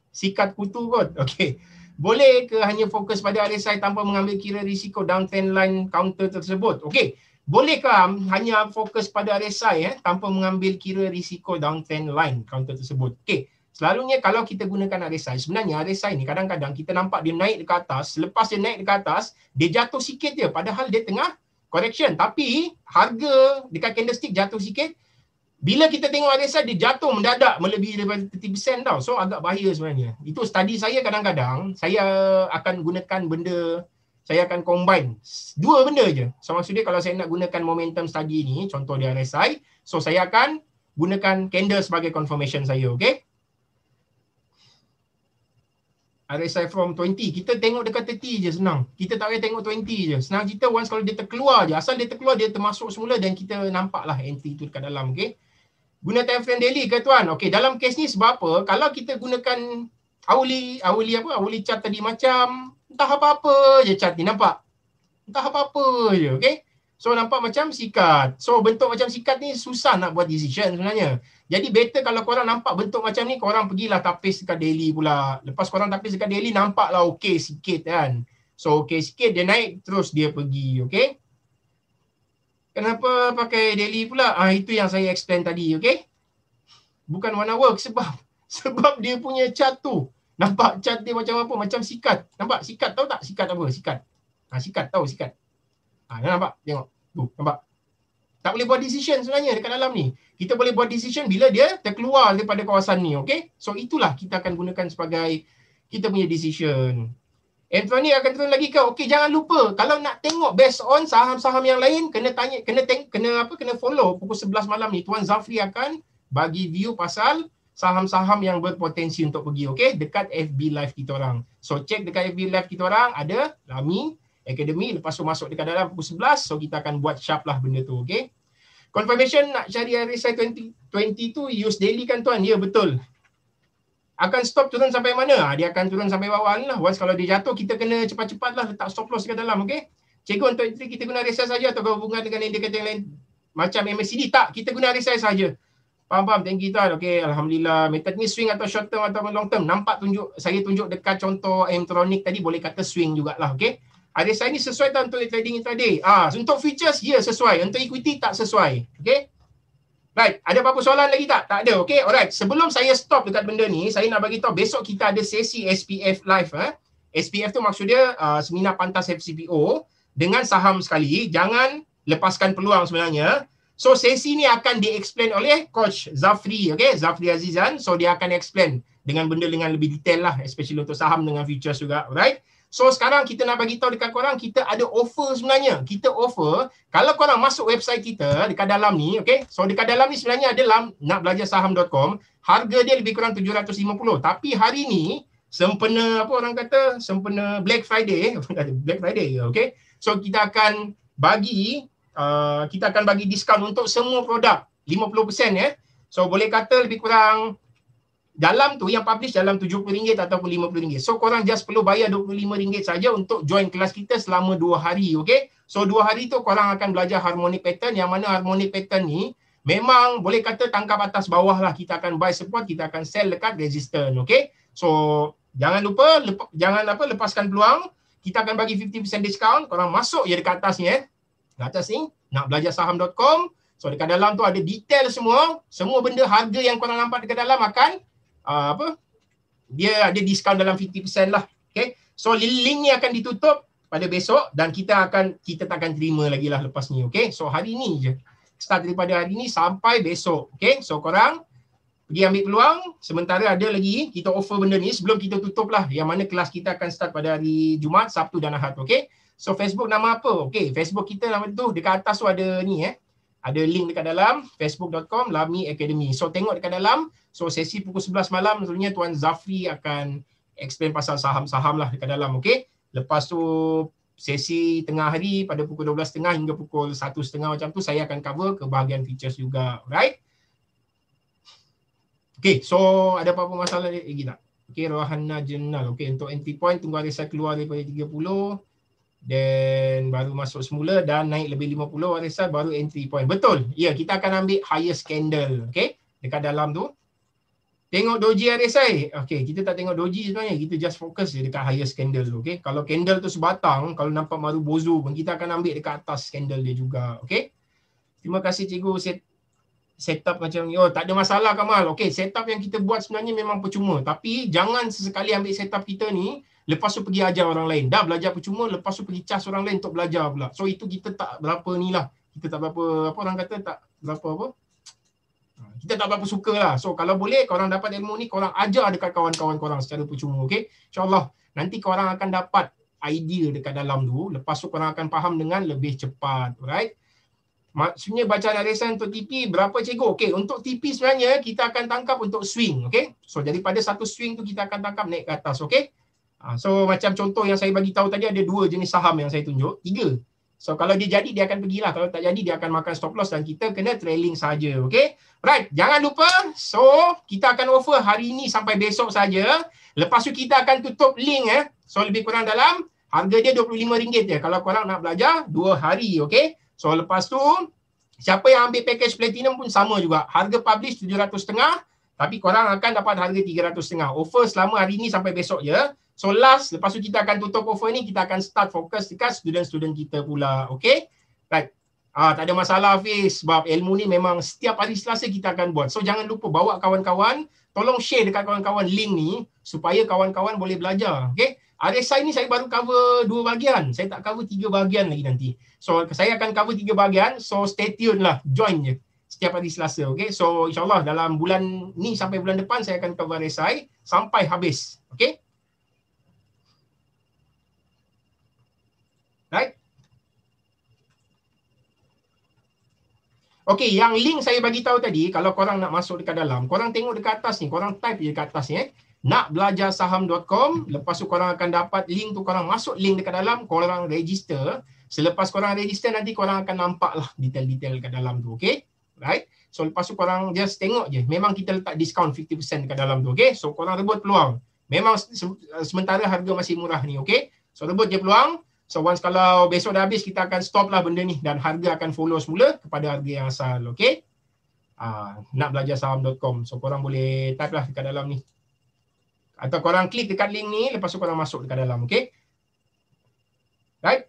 Sikat kutu kot. Okay, boleh ke hanya fokus pada RSI tanpa mengambil kira risiko downtrend line counter tersebut? Okay, bolehkah hanya fokus pada RSI tanpa mengambil kira risiko downtrend line counter tersebut? Okay, selalunya kalau kita gunakan RSI, sebenarnya RSI ni kadang-kadang kita nampak dia naik dekat atas, selepas dia naik dekat atas, dia jatuh sikit je padahal dia tengah correction. Tapi harga dekat candlestick jatuh sikit, bila kita tengok RSI dia jatuh mendadak melebihi daripada 30% tau. So agak bahaya sebenarnya. Itu study saya kadang-kadang, saya akan gunakan benda, saya akan combine dua benda je. So maksudnya kalau saya nak gunakan momentum study ni, contoh dia RSI, so saya akan gunakan candle sebagai confirmation saya. Okay, RSI from 20, kita tengok dekat 30 je senang. Kita tak payah tengok 20 je. Senang cerita, once kalau dia terkeluar je, asal dia terkeluar, dia termasuk semula dan kita nampaklah entry tu dekat dalam. Okay, guna time frame daily ke tuan? Okay, dalam case ni sebab apa? Kalau kita gunakan hourly chart tadi, macam entah apa-apa je chart ni, nampak? Entah apa-apa je. Okay, so nampak macam sikat. So bentuk macam sikat ni susah nak buat decision sebenarnya. Jadi better kalau korang nampak bentuk macam ni, korang pergilah tapis dekat daily pula. Lepas korang tapis dekat daily, nampaklah okey sikit kan. So okey sikit, dia naik, terus dia pergi. Okay, kenapa pakai daily pula? Itu yang saya explain tadi. Okay, bukan one hour sebab dia punya chart tu. Nampak chart dia macam apa? Macam sikat. Nampak sikat, tahu tak sikat apa? Sikat. Sikat, tahu sikat. Nampak? Tengok. Tu, nampak? Tak boleh buat decision sebenarnya dekat dalam ni. Kita boleh buat decision bila dia terkeluar daripada kawasan ni. Okay, so itulah kita akan gunakan sebagai kita punya decision. M-Tronic akan turun lagi ke? Okey, jangan lupa kalau nak tengok based on saham-saham yang lain, kena follow pukul 11 malam ni. Tuan Zafri akan bagi view pasal saham-saham yang berpotensi untuk pergi. Okey, dekat FB Live kita orang. So check dekat FB Live kita orang, ada Lami Academy, lepas tu masuk dekat dalam pukul 11. So kita akan buat sharp lah benda tu. Okey, confirmation nak cari RSI 20 tu use daily kan tuan? Ya, betul. Akan stop turun sampai mana? Dia akan turun sampai bawah ni lah. Once kalau dia jatuh, kita kena cepat-cepat lah letak stop loss dekat dalam. Okey, cikgu untuk kita guna RSI saja atau hubungan dengan indikator yang lain macam MACD? Tak, kita guna RSI saja. Faham. Thank you Tuan. Okey, alhamdulillah. Method ni swing atau short term atau long term. Nampak saya tunjuk dekat contoh Mtronic tadi, boleh kata swing jugalah. Okey. RSI ni sesuai tak untuk trading intraday? Untuk futures ya sesuai. Untuk equity tak sesuai. Okey. Right, ada apa-apa soalan lagi tak? Tak ada. Okey. Alright, sebelum saya stop dekat benda ni, saya nak bagi tahu besok kita ada sesi SPF live SPF tu maksud dia seminar pantas FCPO dengan saham sekali. Jangan lepaskan peluang sebenarnya. So sesi ni akan di-explain oleh Coach Zafri, okay? Zafri Azizan. So dia akan explain dengan benda dengan lebih detail lah, especially untuk saham dengan futures juga, alright? So sekarang kita nak bagi tahu dekat korang, kita ada offer sebenarnya. Kita offer, kalau korang masuk website kita dekat dalam ni, okay? So dekat dalam ni sebenarnya ada nakbelajarsaham.com. Harga dia lebih kurang 750. Tapi hari ni sempena apa orang kata, sempena Black Friday, Black Friday, okay? So kita akan bagi diskaun untuk semua produk 50% ya. So boleh kata lebih kurang dalam tu yang publish dalam RM70 ataupun RM50. So korang just perlu bayar RM25 saja untuk join kelas kita selama 2 hari, okey? So 2 hari tu korang akan belajar harmonic pattern, yang mana harmonic pattern ni memang boleh kata tangkap atas bawah lah. Kita akan buy support, kita akan sell dekat resistance, okey? So jangan lupa lepaskan peluang. Kita akan bagi 50% diskaun. Korang masuk je dekat atas ni Kat atas ni, nakbelajarsaham.com. So dekat dalam tu ada detail semua. Semua benda harga yang korang nampak dekat dalam akan dia ada diskaun dalam 50% lah. Okay. So link ni akan ditutup pada besok dan kita takkan terima lagi lah lepas ni. Okay. So hari ni je. Start daripada hari ni sampai besok. Okay. So korang pergi ambil peluang. Sementara ada lagi kita offer benda ni sebelum kita tutup lah. Yang mana kelas kita akan start pada hari Jumaat, Sabtu dan Ahad. Okay. So Facebook nama apa? Okey, Facebook kita nama tu dekat atas tu ada ni Ada link dekat dalam facebook.com Lami Academy. So tengok dekat dalam. So sesi pukul 11 malam tentunya Tuan Zafri akan explain pasal saham-saham lah dekat dalam, okey. Lepas tu sesi tengah hari pada pukul 12.30 hingga pukul 1.30 macam tu saya akan cover ke bahagian features juga, right? Okey, so ada apa-apa masalah lagi tak? Okey, Rohana Jurnal. Okey, untuk entry point tunggu RSI keluar daripada 30. Dan baru masuk semula dan naik lebih 50 RSI baru entry point. Betul. Ya, kita akan ambil highest candle, okey, dekat dalam tu. Tengok doji RSI. Okey, kita tak tengok doji sebenarnya. Kita just fokus je dekat highest candle tu, okey. Kalau candle tu sebatang, kalau nampak maru bozo pun kita akan ambil dekat atas candle dia juga, okey. Terima kasih cikgu setup macam ni. Oh, tak ada masalah Kamal. Okey, setup yang kita buat sebenarnya memang percuma. Tapi jangan sesekali ambil setup kita ni lepas tu pergi ajar orang lain. Dah belajar percuma, lepas tu pergi cas orang lain untuk belajar pula. So itu kita tak berapa ni lah. Kita tak berapa, apa orang kata, tak berapa apa. Kita tak berapa suka lah. So kalau boleh korang dapat ilmu ni, korang ajar dekat kawan-kawan korang secara percuma, okay? InsyaAllah nanti korang akan dapat idea dekat dalam tu. Lepas tu korang akan faham dengan lebih cepat, right? Maksudnya bacaan RSI untuk TP berapa cikgu? Okay, untuk TP sebenarnya kita akan tangkap untuk swing, okay? So daripada satu swing tu kita akan tangkap naik ke atas, okay? So macam contoh yang saya bagi tahu tadi ada 2 jenis saham yang saya tunjuk, 3. So kalau dia jadi dia akan pergilah, kalau tak jadi dia akan makan stop loss dan kita kena trailing saja, okey? Right, jangan lupa. So kita akan offer hari ini sampai besok saja. Lepas tu kita akan tutup link So lebih kurang dalam harga dia RM25 je kalau korang nak belajar 2 hari, okey? So lepas tu siapa yang ambil package platinum pun sama juga. Harga publish 700.5 tapi korang akan dapat harga 300.5. Offer selama hari ni sampai besok je. So last, lepas tu kita akan tutup offer ni, kita akan start fokus dekat student-student kita pula. Okay? Right. Tak ada masalah Hafiz, sebab ilmu ni memang setiap hari Selasa kita akan buat. So jangan lupa bawa kawan-kawan, tolong share dekat kawan-kawan link ni supaya kawan-kawan boleh belajar. Okay? RSI ni saya baru cover 2 bahagian. Saya tak cover 3 bahagian lagi nanti. So saya akan cover 3 bahagian. So stay tune lah, join je setiap hari Selasa. Okay? So insyaAllah dalam bulan ni sampai bulan depan saya akan cover RSI sampai habis. Okay? Right? Okey, yang link saya bagi tahu tadi, kalau korang nak masuk dekat dalam, korang tengok dekat atas ni, korang type je dekat atas ni nakbelajarsaham.com, lepas tu korang akan dapat link tu, korang masuk link dekat dalam, korang register. Selepas korang register nanti korang akan nampak lah detail-detail dekat dalam tu, okey? Right? So lepas tu korang just tengok je, memang kita letak diskaun 50% dekat dalam tu, okey? So korang rebut peluang. Memang sementara harga masih murah ni, okey? So rebut je peluang. So once kalau besok dah habis kita akan stop lah benda ni dan harga akan follow semula kepada harga yang asal, okey? nakbelajarsaham.com. So korang boleh type lah dekat dalam ni. Atau korang klik dekat link ni, lepas tu korang masuk dekat dalam, okay? Right?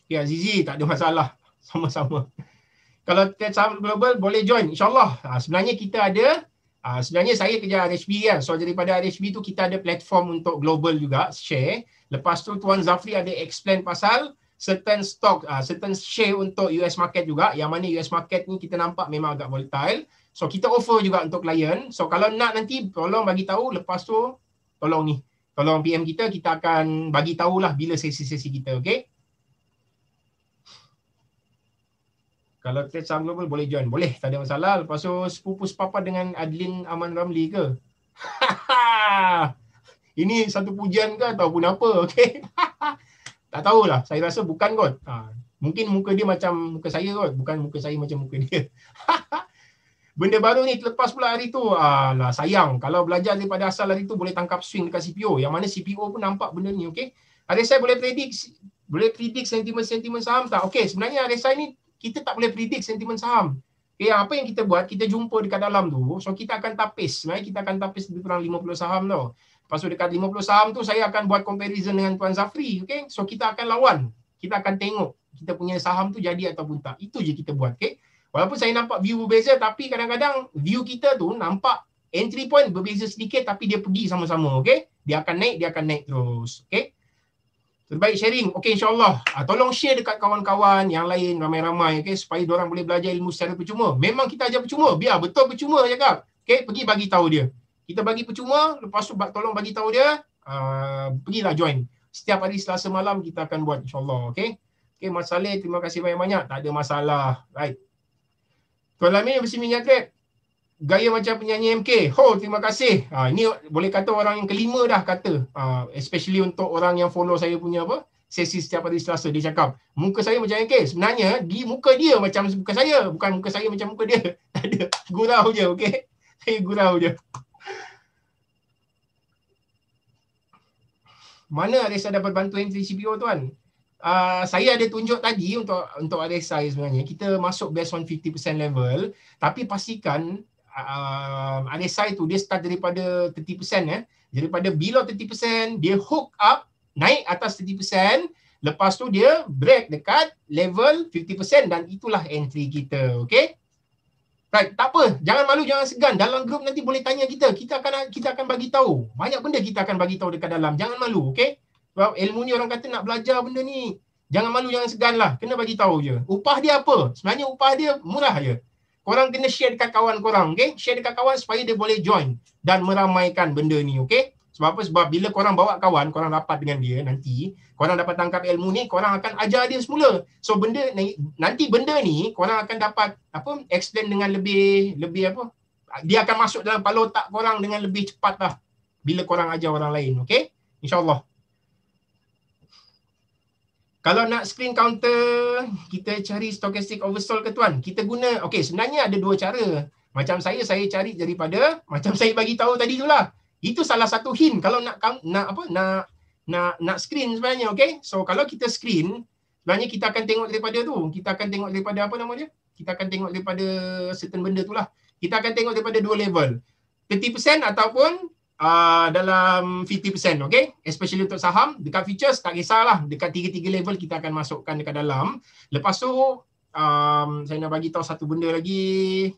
Okay, Azizi, tak ada masalah. Sama-sama. Kalau trade saham global, boleh join, insyaAllah. Sebenarnya kita ada, sebenarnya saya kerja RHB kan. So daripada RHB tu kita ada platform untuk global juga, share. Lepas tu Tuan Zafri ada explain pasal certain stock, certain share untuk US market juga. Yang mana US market ni kita nampak memang agak volatile. So kita offer juga untuk klien. So kalau nak nanti tolong bagi tahu, lepas tu tolong PM kita akan bagi tahulah bila sesi-sesi kita, okay? Kalau trade saham global boleh join. Boleh, tak ada masalah. Lepas tu sepupu sepapa dengan Adlin Aman Ramli ke? Ini satu pujian ke ataupun apa, okey? Tak tahulah. Saya rasa bukan kot. Mungkin muka dia macam muka saya kot. Bukan muka saya macam muka dia. Benda baru ni terlepas pula hari tu. Lah sayang. Kalau belajar daripada asal hari tu boleh tangkap swing dekat CPO. Yang mana CPO pun nampak benda ni, okey? RSI boleh predict sentimen saham tak? Okey, sebenarnya RSI ni kita tak boleh predict sentimen saham. Okay, apa yang kita buat, kita jumpa dekat dalam tu, so kita akan tapis. Sebenarnya kita akan tapis lebih kurang 50 saham tau. Lepas tu dekat 50 saham tu, saya akan buat comparison dengan Tuan Zafri. Okay? So kita akan lawan. Kita akan tengok kita punya saham tu jadi ataupun tak. Itu je kita buat. Okay? Walaupun saya nampak view berbeza, tapi kadang-kadang view kita tu nampak entry point berbeza sedikit, tapi dia pergi sama-sama. Okay? Dia akan naik terus. Okay? Terbaik sharing. Okey, insyaAllah. Tolong share dekat kawan-kawan yang lain ramai-ramai, okay, supaya diorang boleh belajar ilmu secara percuma. Memang kita ajar percuma. Biar betul percuma cakap. Okey, pergi bagi tahu dia. Kita bagi percuma, lepas tu tolong bagi tahu dia, pergilah join. Setiap hari Selasa malam kita akan buat, insyaAllah. Okey. Okey, Mas Saleh, terima kasih banyak-banyak. Tak ada masalah. Right. Tuan Lamin bersih minyak grab. Gaya macam penyanyi MK. Terima kasih. Ini boleh kata orang yang kelima dah kata. Especially untuk orang yang follow saya punya sesi setiap hari Selasa. Dia cakap, muka saya macam MK. Sebenarnya, muka dia macam muka saya. Bukan muka saya macam muka dia. Tak ada. Gurau je, okay? Saya gurau je. Mana RSI dapat bantu entry CPO tuan? Saya ada tunjuk tadi untuk RSI sebenarnya. Kita masuk based on 50% level. Tapi pastikan RSI tu dia start daripada 30% ya. Daripada below 30%, dia hook up, naik atas 30%, lepas tu dia break dekat level 50% dan itulah entry kita, okey? Right, tak apa, jangan malu, jangan segan. Dalam grup nanti boleh tanya kita. Kita akan bagi tahu. Banyak benda kita akan bagi tahu dekat dalam. Jangan malu, okey? Sebab ilmu ni orang kata nak belajar benda ni. Jangan malu, jangan segan lah. Kena bagi tahu je. Upah dia apa? Sebenarnya upah dia murah je. Korang kena share dekat kawan korang, okay? Share dekat kawan supaya dia boleh join dan meramaikan benda ni, okay? Sebab apa? Sebab bila korang bawa kawan, korang rapat dengan dia nanti, korang dapat tangkap ilmu ni, korang akan ajar dia semula. So nanti benda ni korang akan dapat explain dengan lebih apa? Dia akan masuk dalam kepala otak korang dengan lebih cepat lah bila korang ajar orang lain, okay? InsyaAllah. Kalau nak screen counter, kita cari stochastic oversold ke tuan? Kita guna, okey, sebenarnya ada dua cara. Macam saya cari daripada, macam saya bagi tahu tadi tu lah. Itu salah satu hint kalau nak screen sebenarnya, okey? So kalau kita screen, sebenarnya kita akan tengok daripada tu. Kita akan tengok daripada apa nama dia? Kita akan tengok daripada certain benda tu lah. Kita akan tengok daripada dua level. 30% ataupun dalam 50%, okay? Especially untuk saham, dekat futures tak kisahlah, dekat 3 level kita akan masukkan dekat dalam. Lepas tu saya nak bagi tahu satu benda lagi.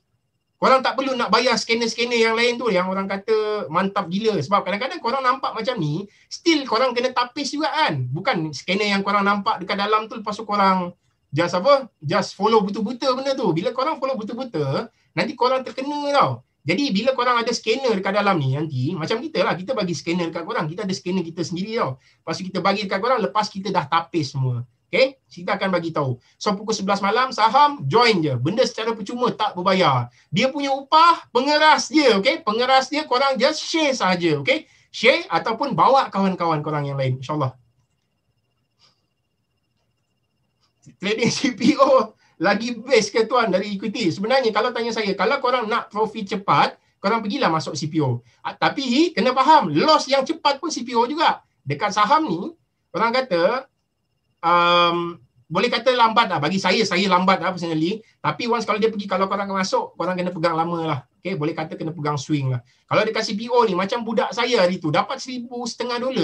Korang tak perlu nak bayar scanner-scanner yang lain tu yang orang kata mantap gila, sebab kadang-kadang korang nampak macam ni, still korang kena tapis juga kan. Bukan scanner yang korang nampak dekat dalam tu lepas tu korang just follow buta-buta benda tu. Bila korang follow buta-buta, nanti korang terkena tau. Jadi bila korang ada scanner dekat dalam ni nanti, macam kita lah, kita bagi scanner dekat korang, kita ada scanner kita sendiri tau. Lepas tu kita bagi dekat korang, lepas kita dah tapis semua. Okay, kita akan bagi tahu. So pukul 11 malam, saham, join je. Benda secara percuma, tak berbayar. Dia punya upah, pengeras dia, okay. Pengeras dia, korang just share sahaja, okay. Share ataupun bawa kawan-kawan korang yang lain, insyaAllah. Trading CPO lagi best ke tuan dari equity? Sebenarnya kalau tanya saya, kalau korang nak profit cepat, korang pergilah masuk CPO. Tapi kena faham, loss yang cepat pun CPO juga. Dekat saham ni, orang kata boleh kata lambat lah. Bagi saya lambat lah personally. Tapi once kalau dia pergi, kalau korang masuk, korang kena pegang lama lah. Okay, boleh kata kena pegang swing lah. Kalau dekat CPO ni, macam budak saya hari tu, dapat $1,500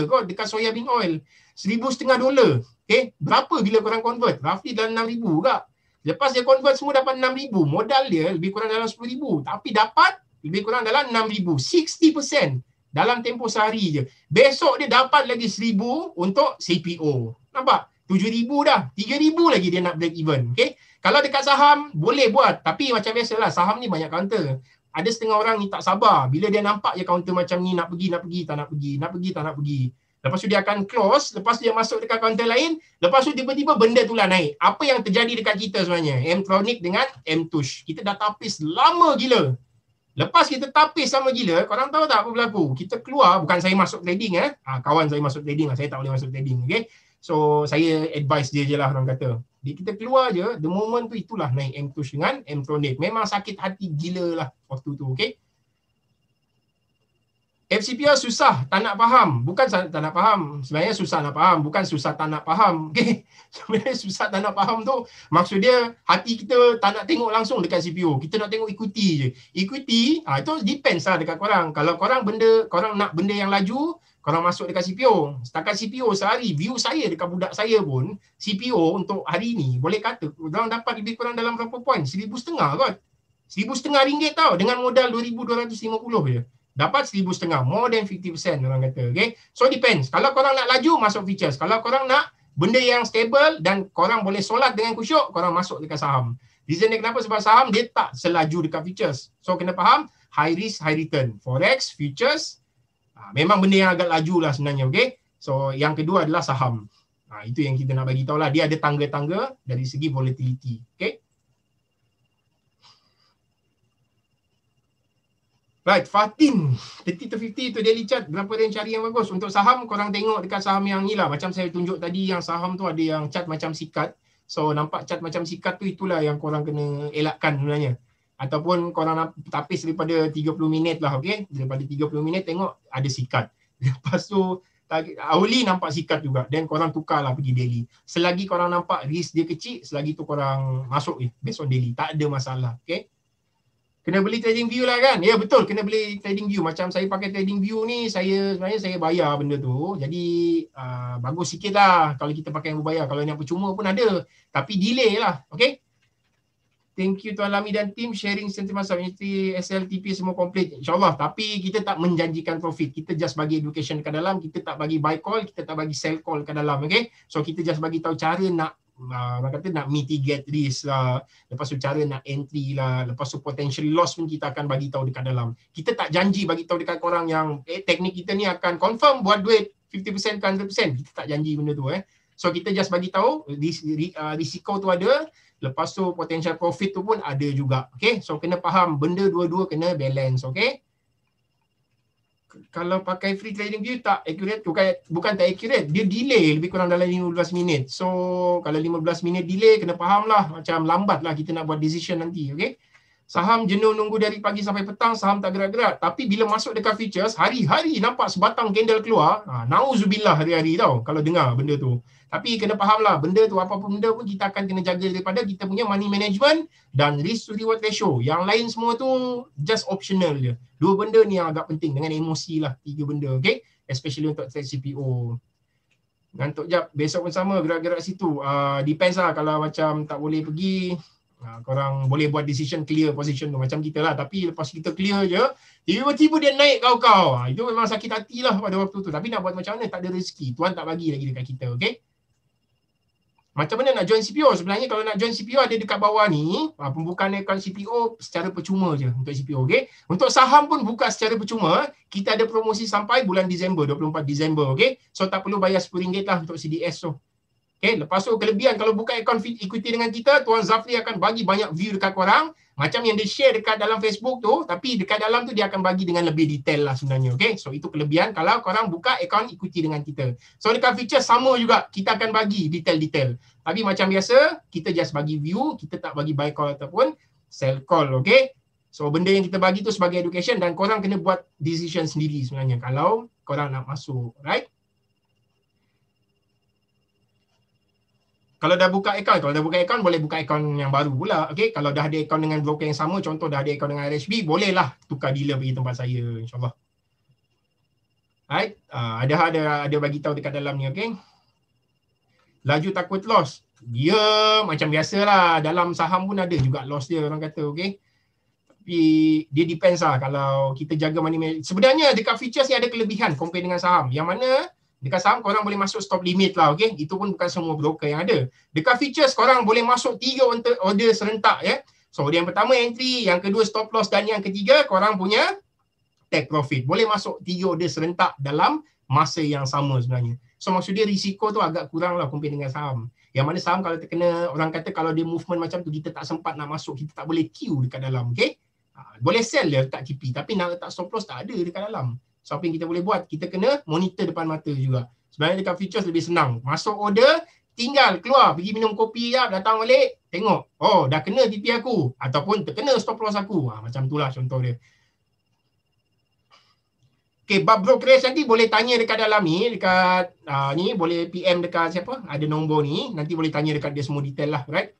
kot dekat soya bean oil. $1,500. Okay, berapa bila korang convert? Roughly dalam 6,000 kak. Lepas dia convert semua dapat 6,000. Modal dia lebih kurang dalam 10,000. Tapi dapat lebih kurang dalam 6,000. 60% dalam tempoh sehari je. Besok dia dapat lagi 1,000 untuk CPO. Nampak? 7,000 dah. 3,000 lagi dia nak break even. Okay? Kalau dekat saham, boleh buat. Tapi macam biasalah, saham ni banyak counter. Ada setengah orang ni tak sabar. Bila dia nampak je counter macam ni, nak pergi, tak nak pergi. Nak pergi, tak nak pergi. Lepas tu dia akan close. Lepas tu dia masuk dekat counter lain. Lepas tu tiba-tiba benda tu lah naik. Apa yang terjadi dekat kita sebenarnya? M-Tronic dengan M-Tush. Kita dah tapis lama gila. Lepas kita tapis sama gila, korang tahu tak apa berlaku? Kita keluar, bukan saya masuk trading kawan saya masuk trading lah, saya tak boleh masuk trading, okay? So saya advise dia je lah orang kata. Kita keluar je, the moment tu itulah naik M-Tush dengan M-Tronic. Memang sakit hati gila lah waktu tu, okay? FCPR susah, tak nak faham. Bukan tak nak faham. Sebenarnya susah nak faham. Bukan susah tak nak faham. Okay? Sebenarnya susah tak nak faham tu, maksud dia hati kita tak nak tengok langsung dekat CPO. Kita nak tengok ikuti je. Ikuti, itu depends lah dekat korang. Kalau korang nak benda yang laju, korang masuk dekat CPO. Setakat CPO sehari, view saya dekat budak saya pun, CPO untuk hari ni, boleh kata, korang dapat lebih kurang dalam berapa poin? 1,500 kot. 1,500 ringgit tau, dengan modal 2,250 je. Dapat 1,500, more than 50% orang kata, okay? So depends. Kalau korang nak laju, masuk features. Kalau korang nak benda yang stable dan korang boleh solat dengan khusyuk, korang masuk dekat saham. Reason dia kenapa? Sebab saham dia tak selaju dekat features. So kena faham, high risk, high return. Forex, futures, memang benda yang agak laju lah sebenarnya, okay? So yang kedua adalah saham. Itu yang kita nak bagi tahu lah. Dia ada tangga-tangga dari segi volatility, okay? Right, Fatin, 30 to 50 tu daily chart, berapa range cari yang bagus? Untuk saham, korang tengok dekat saham yang ni lah. Macam saya tunjuk tadi, yang saham tu ada yang chart macam sikat. So, nampak chart macam sikat tu, itulah yang korang kena elakkan sebenarnya. Ataupun korang nak tapis daripada 30 minit lah, okay? Daripada 30 minit, tengok ada sikat. Lepas tu, hourly nampak sikat juga. Dan korang tukar lah pergi daily. Selagi korang nampak risk dia kecil, selagi tu korang masuk based on daily. Tak ada masalah, okay? Kena beli trading view lah kan? Ya betul, kena beli trading view. Macam saya pakai trading view ni, sebenarnya saya bayar benda tu. Jadi bagus sikit lah kalau kita pakai yang berbayar. Kalau yang percuma pun ada. Tapi delay lah. Okay? Thank you Tuan Lami dan tim sharing sentimen subunity SLTP semua komplit. InsyaAllah. Tapi kita tak menjanjikan profit. Kita just bagi education dekat dalam. Kita tak bagi buy call. Kita tak bagi sell call dekat dalam. Okay? So kita just bagi tahu cara nak orang kata nak mitigate risk lah, lepas tu cara nak entry lah, lepas tu potential loss pun kita akan bagi tahu dekat dalam. Kita tak janji bagi tahu dekat korang yang teknik kita ni akan confirm buat duit 50% ke 100%. Kita tak janji benda tu So kita just bagi tahu risiko tu ada, lepas tu potential profit tu pun ada juga. Okay, so kena faham benda dua-dua kena balance. Okay, kalau pakai free trading view tak accurate, bukan tak accurate, dia delay lebih kurang dalam 15 minit. So kalau 15 minit delay, kena faham lah, macam lambat lah kita nak buat decision nanti. Okay, saham jenuh nunggu dari pagi sampai petang, saham tak gerak-gerak. Tapi bila masuk dekat futures, hari-hari nampak sebatang candle keluar, nauzubillah hari-hari tau kalau dengar benda tu. Tapi kena faham lah, benda tu apa-apa benda pun kita akan kena jaga daripada kita punya money management dan risk to reward ratio. Yang lain semua tu just optional je. Dua benda ni yang agak penting dengan emosi lah, tiga benda, okay? Especially untuk trade CPO. Ngantuk jap, besok pun sama gerak-gerak situ. Depends lah, kalau macam tak boleh pergi, korang boleh buat decision clear position tu macam kita lah. Tapi lepas kita clear je, tiba-tiba dia naik kau-kau. Itu memang sakit hati lah pada waktu tu. Tapi nak buat macam mana, tak ada rezeki. Tuan tak bagi lagi dekat kita, okay? Macam mana nak join CPO? Sebenarnya kalau nak join CPO ada dekat bawah ni, pembukaan akaun CPO secara percuma je untuk CPO, okay? Untuk saham pun buka secara percuma, kita ada promosi sampai bulan Disember, 24 Disember, okay? So tak perlu bayar RM10 lah untuk CDS tu. Okay, lepas tu kelebihan kalau buka akaun ikuti dengan kita, Tuan Zafri akan bagi banyak view dekat korang. Macam yang dia share dekat dalam Facebook tu, tapi dekat dalam tu dia akan bagi dengan lebih detail lah sebenarnya. Okay, so itu kelebihan kalau korang buka akaun ikuti dengan kita. So dekat feature sama juga, kita akan bagi detail-detail. Tapi macam biasa, kita just bagi view, kita tak bagi buy call ataupun sell call. Okay, so benda yang kita bagi tu sebagai education dan korang kena buat decision sendiri sebenarnya kalau korang nak masuk, right? Kalau dah buka account boleh buka account yang baru pula. Okey, kalau dah ada account dengan broker yang sama, contoh dah ada account dengan RHB, bolehlah tukar dealer pergi tempat saya, insya-Allah. Right? Ada bagi tahu dekat dalam ni, okey. Laju takut loss. Dia macam biasalah, dalam saham pun ada juga loss dia orang kata, okey. Tapi dia depends lah kalau kita jaga money management. Sebenarnya dekat futures ni ada kelebihan compare dengan saham. Yang mana dekat saham korang boleh masuk stop limit lah, okey. Itu pun bukan semua broker yang ada. Dekat futures korang boleh masuk 3 order serentak ya. So yang pertama entry, yang kedua stop loss dan yang ketiga korang punya take profit. Boleh masuk 3 order serentak dalam masa yang sama sebenarnya. So maksud dia risiko tu agak kurang lah compare dengan saham. Yang mana saham kalau terkena, orang kata kalau dia movement macam tu kita tak sempat nak masuk, kita tak boleh queue dekat dalam, okey. Boleh sell dia letak TP tapi nak letak stop loss tak ada dekat dalam. So apa yang kita boleh buat? Kita kena monitor depan mata juga. Sebenarnya dekat futures lebih senang. Masuk order, tinggal keluar, pergi minum kopi ya, datang balik, tengok. Oh, dah kena TP aku ataupun terkena stop loss aku. Macam itulah contoh dia. Okay, bab brokerage nanti boleh tanya dekat dalam ni, dekat ni boleh PM dekat siapa? Ada nombor ni, nanti boleh tanya dekat dia semua detail lah, right?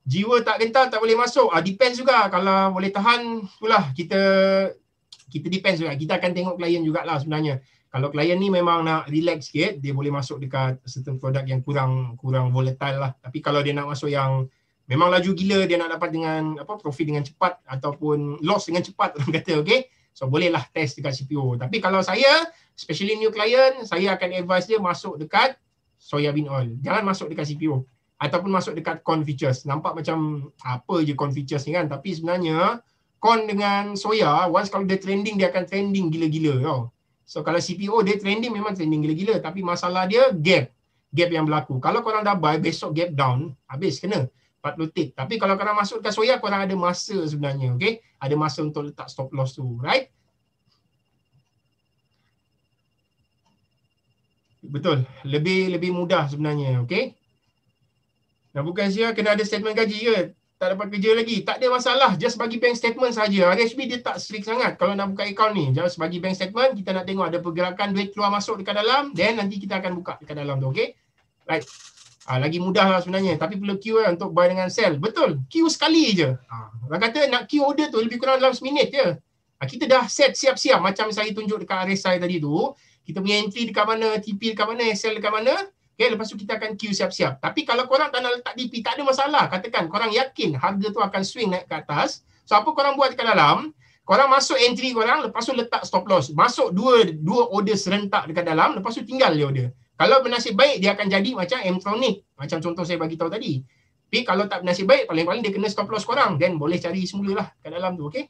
Jiwa tak gentar tak boleh masuk. Depends juga. Kalau boleh tahan, itulah kita depends juga. Kita akan tengok klien jugalah sebenarnya. Kalau klien ni memang nak relax sikit, dia boleh masuk dekat certain produk yang kurang volatile lah. Tapi kalau dia nak masuk yang memang laju gila, dia nak dapat dengan profit dengan cepat ataupun loss dengan cepat orang kata, okey. So bolehlah test dekat CPO. Tapi kalau saya, especially new client, saya akan advise dia masuk dekat soya bean oil. Jangan masuk dekat CPO. Ataupun masuk dekat corn futures. Nampak macam apa je corn futures ni kan. Tapi sebenarnya corn dengan soya, once kalau dia trending, dia akan trending gila-gila tau. So kalau CPO dia trending memang trending gila-gila. Tapi masalah dia gap yang berlaku. Kalau korang dah buy, besok gap down, habis kena 40 tick. Tapi kalau korang masuk dekat soya, korang ada masa sebenarnya. Okay? Ada masa untuk letak stop loss tu. Right? Betul. Lebih mudah sebenarnya. Okay? Dan bukan sia kena ada statement gaji ke? Tak dapat kerja lagi. Tak ada masalah. Just bagi bank statement saja. RHB dia tak strict sangat kalau nak buka account ni. Just bagi bank statement, kita nak tengok ada pergerakan duit keluar masuk dekat dalam, then nanti kita akan buka dekat dalam tu. Okay? Right. Lagi mudah lah sebenarnya. Tapi perlu queue lah untuk buy dengan sell. Betul. Queue sekali je. Orang kata nak queue order tu lebih kurang dalam seminit je. Kita dah set siap-siap. Macam saya tunjuk dekat RSI tadi tu. Kita punya entry dekat mana, TP dekat mana, sell dekat mana. Okay, lepas tu kita akan queue siap-siap. Tapi kalau korang tak nak letak DP, tak ada masalah. Katakan korang yakin harga tu akan swing naik ke atas. So apa korang buat dekat dalam? Korang masuk entry korang, lepas tu letak stop loss. Masuk dua order serentak dekat dalam, lepas tu tinggal dia order. Kalau bernasib baik, dia akan jadi macam M-Tronic. Macam contoh saya bagi tahu tadi. Tapi kalau tak bernasib baik, paling-paling dia kena stop loss korang. Then boleh cari semula lah kat dalam tu, okay?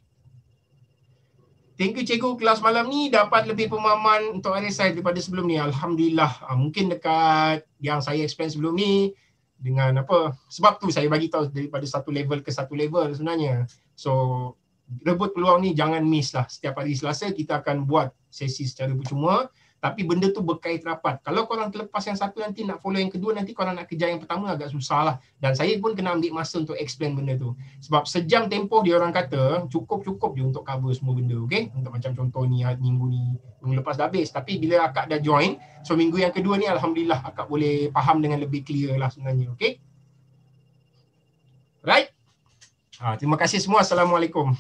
Thank you cikgu, kelas malam ni dapat lebih pemahaman untuk RSI daripada sebelum ni. Alhamdulillah. Mungkin dekat yang saya explain sebelum ni dengan apa, sebab tu saya bagi tahu daripada satu level ke satu level sebenarnya. So rebut peluang ni jangan miss lah. Setiap hari Selasa kita akan buat sesi secara percuma. Tapi benda tu berkait rapat. Kalau korang terlepas yang satu, nanti nak follow yang kedua, nanti korang nak kejar yang pertama agak susah lah. Dan saya pun kena ambil masa untuk explain benda tu. Sebab sejam tempoh dia orang kata cukup je untuk cover semua benda, okay? Untuk macam contoh ni minggu lepas dah habis. Tapi bila akak dah join, so minggu yang kedua ni Alhamdulillah akak boleh faham dengan lebih clear lah sebenarnya, okay? Right? Terima kasih semua. Assalamualaikum.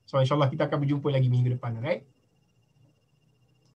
So insyaAllah kita akan berjumpa lagi minggu depan, right?